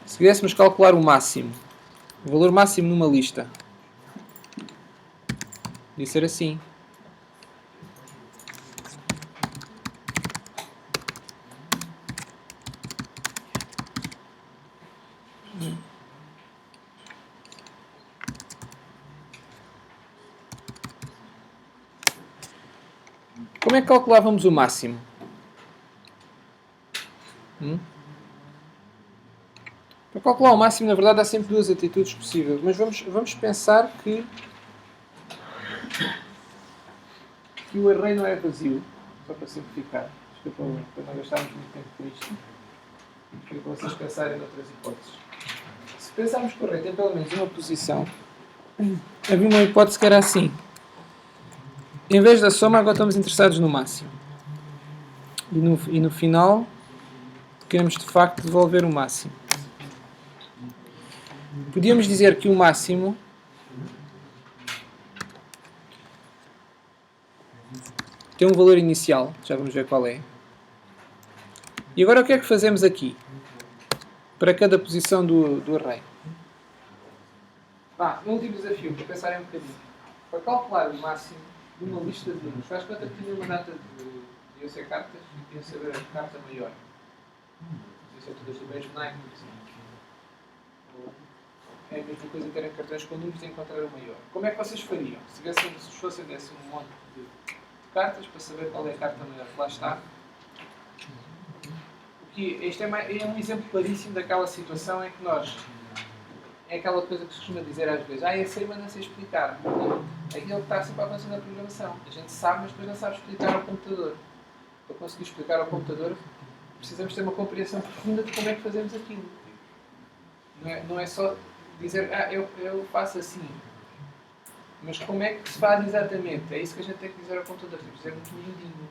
Se quiséssemos calcular o máximo, o valor máximo numa lista, podia ser assim. Como é que calculávamos o máximo? Para calcular o máximo, na verdade, há sempre duas atitudes possíveis, mas vamos pensar que o array não é vazio, só para simplificar. Desculpa, para não gastarmos muito tempo com isto. Queria que vocês pensarem noutras hipóteses. Se pensarmos que o array tem pelo menos uma posição, havia uma hipótese que era assim. Em vez da soma, agora estamos interessados no máximo. E no final, queremos de facto devolver o máximo. Podíamos dizer que o máximo tem um valor inicial, já vamos ver qual é. E agora o que é que fazemos aqui? Para cada posição do array. Um último desafio, para pensarem um bocadinho. Para calcular o máximo de uma lista de números, faz conta que tinha uma data de ser cartas e queria saber a carta maior. Isso é todas do mesmo naipe, por exemplo. É a mesma coisa que terem cartões com números e encontrar o maior. Como é que vocês fariam? Se fossem desse um monte de cartas para saber qual é a carta maior que lá está. Este é um exemplo claríssimo daquela situação em que nós... É aquela coisa que se costuma dizer às vezes, eu sei, mas não sei explicar. É aquilo que está sempre a acontecer na programação. A gente sabe, mas depois não sabe explicar ao computador. Para conseguir explicar ao computador, precisamos ter uma compreensão profunda de como é que fazemos aquilo. Não é só dizer, eu faço assim. Mas como é que se faz exatamente? É isso que a gente tem que dizer ao computador. Tem que dizer muito miudinho.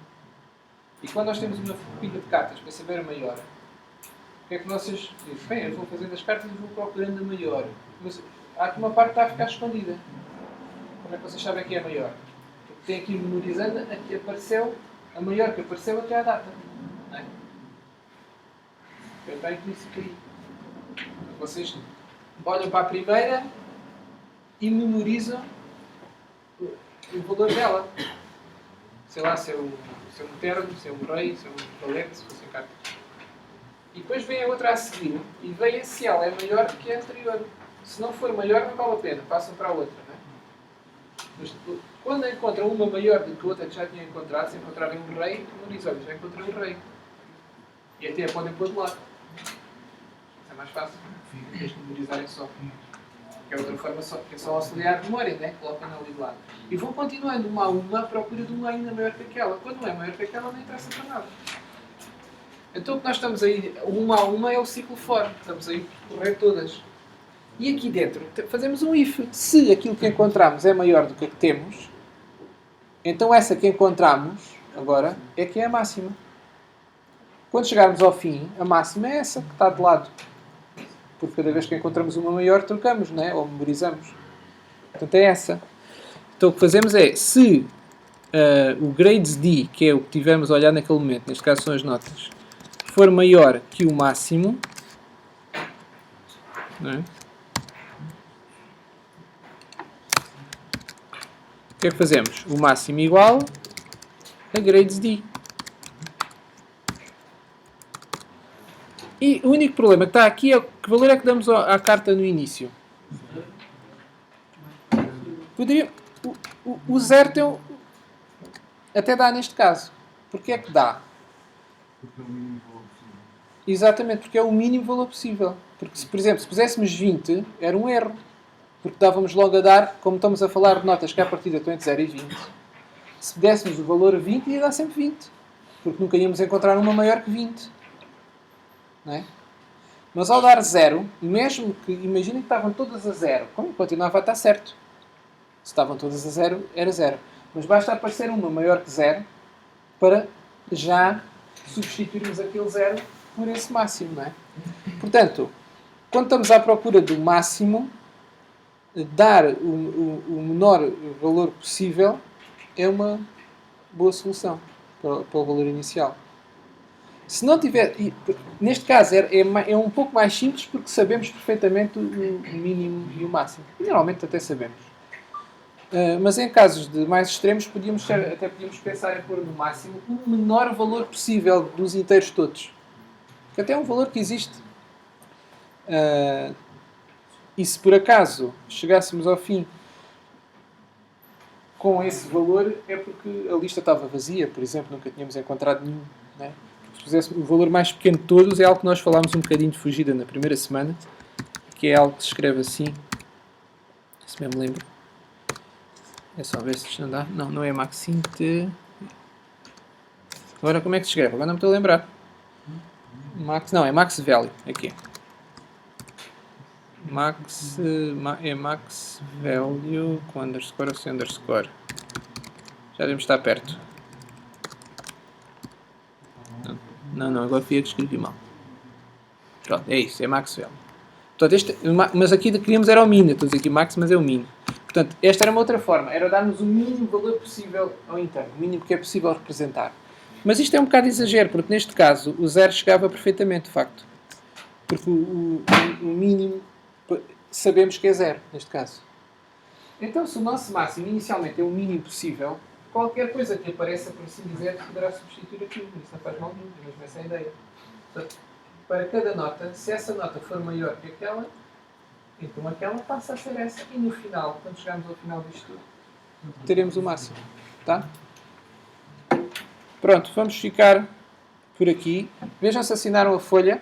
E quando nós temos uma pilha de cartas para saber a maior, o que é que vocês dizem? Bem, eu vou fazendo as cartas e vou procurando a maior. Mas há aqui uma parte que está a ficar escondida. Como é que vocês sabem que é a maior? Porque tem aqui memorizando a que apareceu, a maior que apareceu até à data. Não é? Eu tenho que isso aqui. Vocês olham para a primeira e memorizam o valor dela. Sei lá, se é um terno, se é um rei, se é um valete, se fossem cartas. E depois vem a outra a seguir e veem se ela é maior que a anterior. Se não for maior, não vale a pena. Passam para a outra. Não é? Mas quando encontram uma maior do que a outra que já tinham encontrado, se encontrarem um rei, memorizam, olha, já encontrei um rei. E até a podem pôr de lado. Isso é mais fácil. Deixe de memorizarem só. Que é outra forma só, que é só auxiliar de memória, né? Colocam ali de lado. E vão continuando uma a uma à procura de uma ainda maior que aquela. Quando não é maior que aquela, não interessa para nada. Então o que nós estamos aí, uma a uma, é o ciclo for. Estamos aí a correr todas. E aqui dentro fazemos um if. Se aquilo que encontramos é maior do que a que temos, então essa que encontramos agora é que é a máxima. Quando chegarmos ao fim, a máxima é essa que está de lado. Porque cada vez que encontramos uma maior, trocamos, não é? Ou memorizamos. Portanto, é essa. Então, o que fazemos é, se o grades D, que é o que tivemos a olhar naquele momento, neste caso são as notas, for maior que o máximo, não é? O que é que fazemos? O máximo igual a grades D. E o único problema que está aqui é que valor é que damos à carta no início. O zero tem até dá neste caso. Porquê é que dá? Porque é o mínimo valor possível. Exatamente, porque é o mínimo valor possível. Porque, por exemplo, se puséssemos 20, era um erro. Porque dávamos logo a dar, como estamos a falar de notas que à partida estão entre 0 e 20, se dessemos o valor 20, ia dar sempre 20. Porque nunca íamos encontrar uma maior que 20. Não é? Mas ao dar 0, mesmo que, imaginem que estavam todas a 0, como continuava a estar certo. Se estavam todas a 0, era 0. Mas basta aparecer uma maior que 0 para já substituirmos aquele 0 por esse máximo, não é? Portanto, quando estamos à procura do máximo, dar o menor valor possível é uma boa solução para o valor inicial. Se não tiver, neste caso é um pouco mais simples porque sabemos perfeitamente o mínimo e o máximo. E normalmente até sabemos. Mas em casos de mais extremos até podíamos pensar em pôr no máximo o menor valor possível dos inteiros todos. Que até é um valor que existe. E se por acaso chegássemos ao fim com esse valor, é porque a lista estava vazia, por exemplo, nunca tínhamos encontrado nenhum. Não é? Se fizéssemos o valor mais pequeno de todos, é algo que nós falámos um bocadinho de fugida na primeira semana, que é algo que se escreve assim. Se me lembro. É só ver se isto não dá. Não, não é maxint. Agora como é que se escreve? Agora não me estou a lembrar. Não, é max value. Aqui. É max value com underscore ou sem underscore. Já devemos estar perto. Não, agora fui eu que escrevi mal. Pronto, é isso, é max value. Portanto, mas aqui queríamos era o min. Estou a dizer aqui max, mas é o min. Portanto, esta era uma outra forma. Era darmos o mínimo valor possível ao interno. O mínimo que é possível representar. Mas isto é um bocado de exagero, porque neste caso o 0 chegava perfeitamente, de facto. Porque o mínimo sabemos que é 0, neste caso. Então, se o nosso máximo inicialmente é o mínimo possível, qualquer coisa que apareça, por assim dizer, poderá substituir aquilo. Isso não faz mal nenhum, é mesmo essa a ideia. Portanto, para cada nota, se essa nota for maior que aquela, então aquela passa a ser essa. E no final, quando chegarmos ao final disto tudo, teremos o máximo. Tá? Pronto, vamos ficar por aqui. Vejam se assinaram a folha.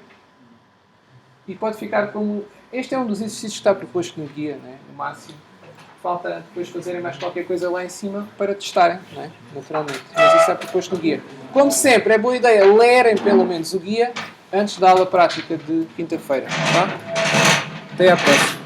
E pode ficar como... Este é um dos exercícios que está proposto no guia, né? O máximo. Falta depois fazerem mais qualquer coisa lá em cima para testarem, né? Naturalmente. Mas isso está proposto no guia. Como sempre, é boa ideia lerem pelo menos o guia antes da aula prática de quinta-feira. Tá? Até à próxima.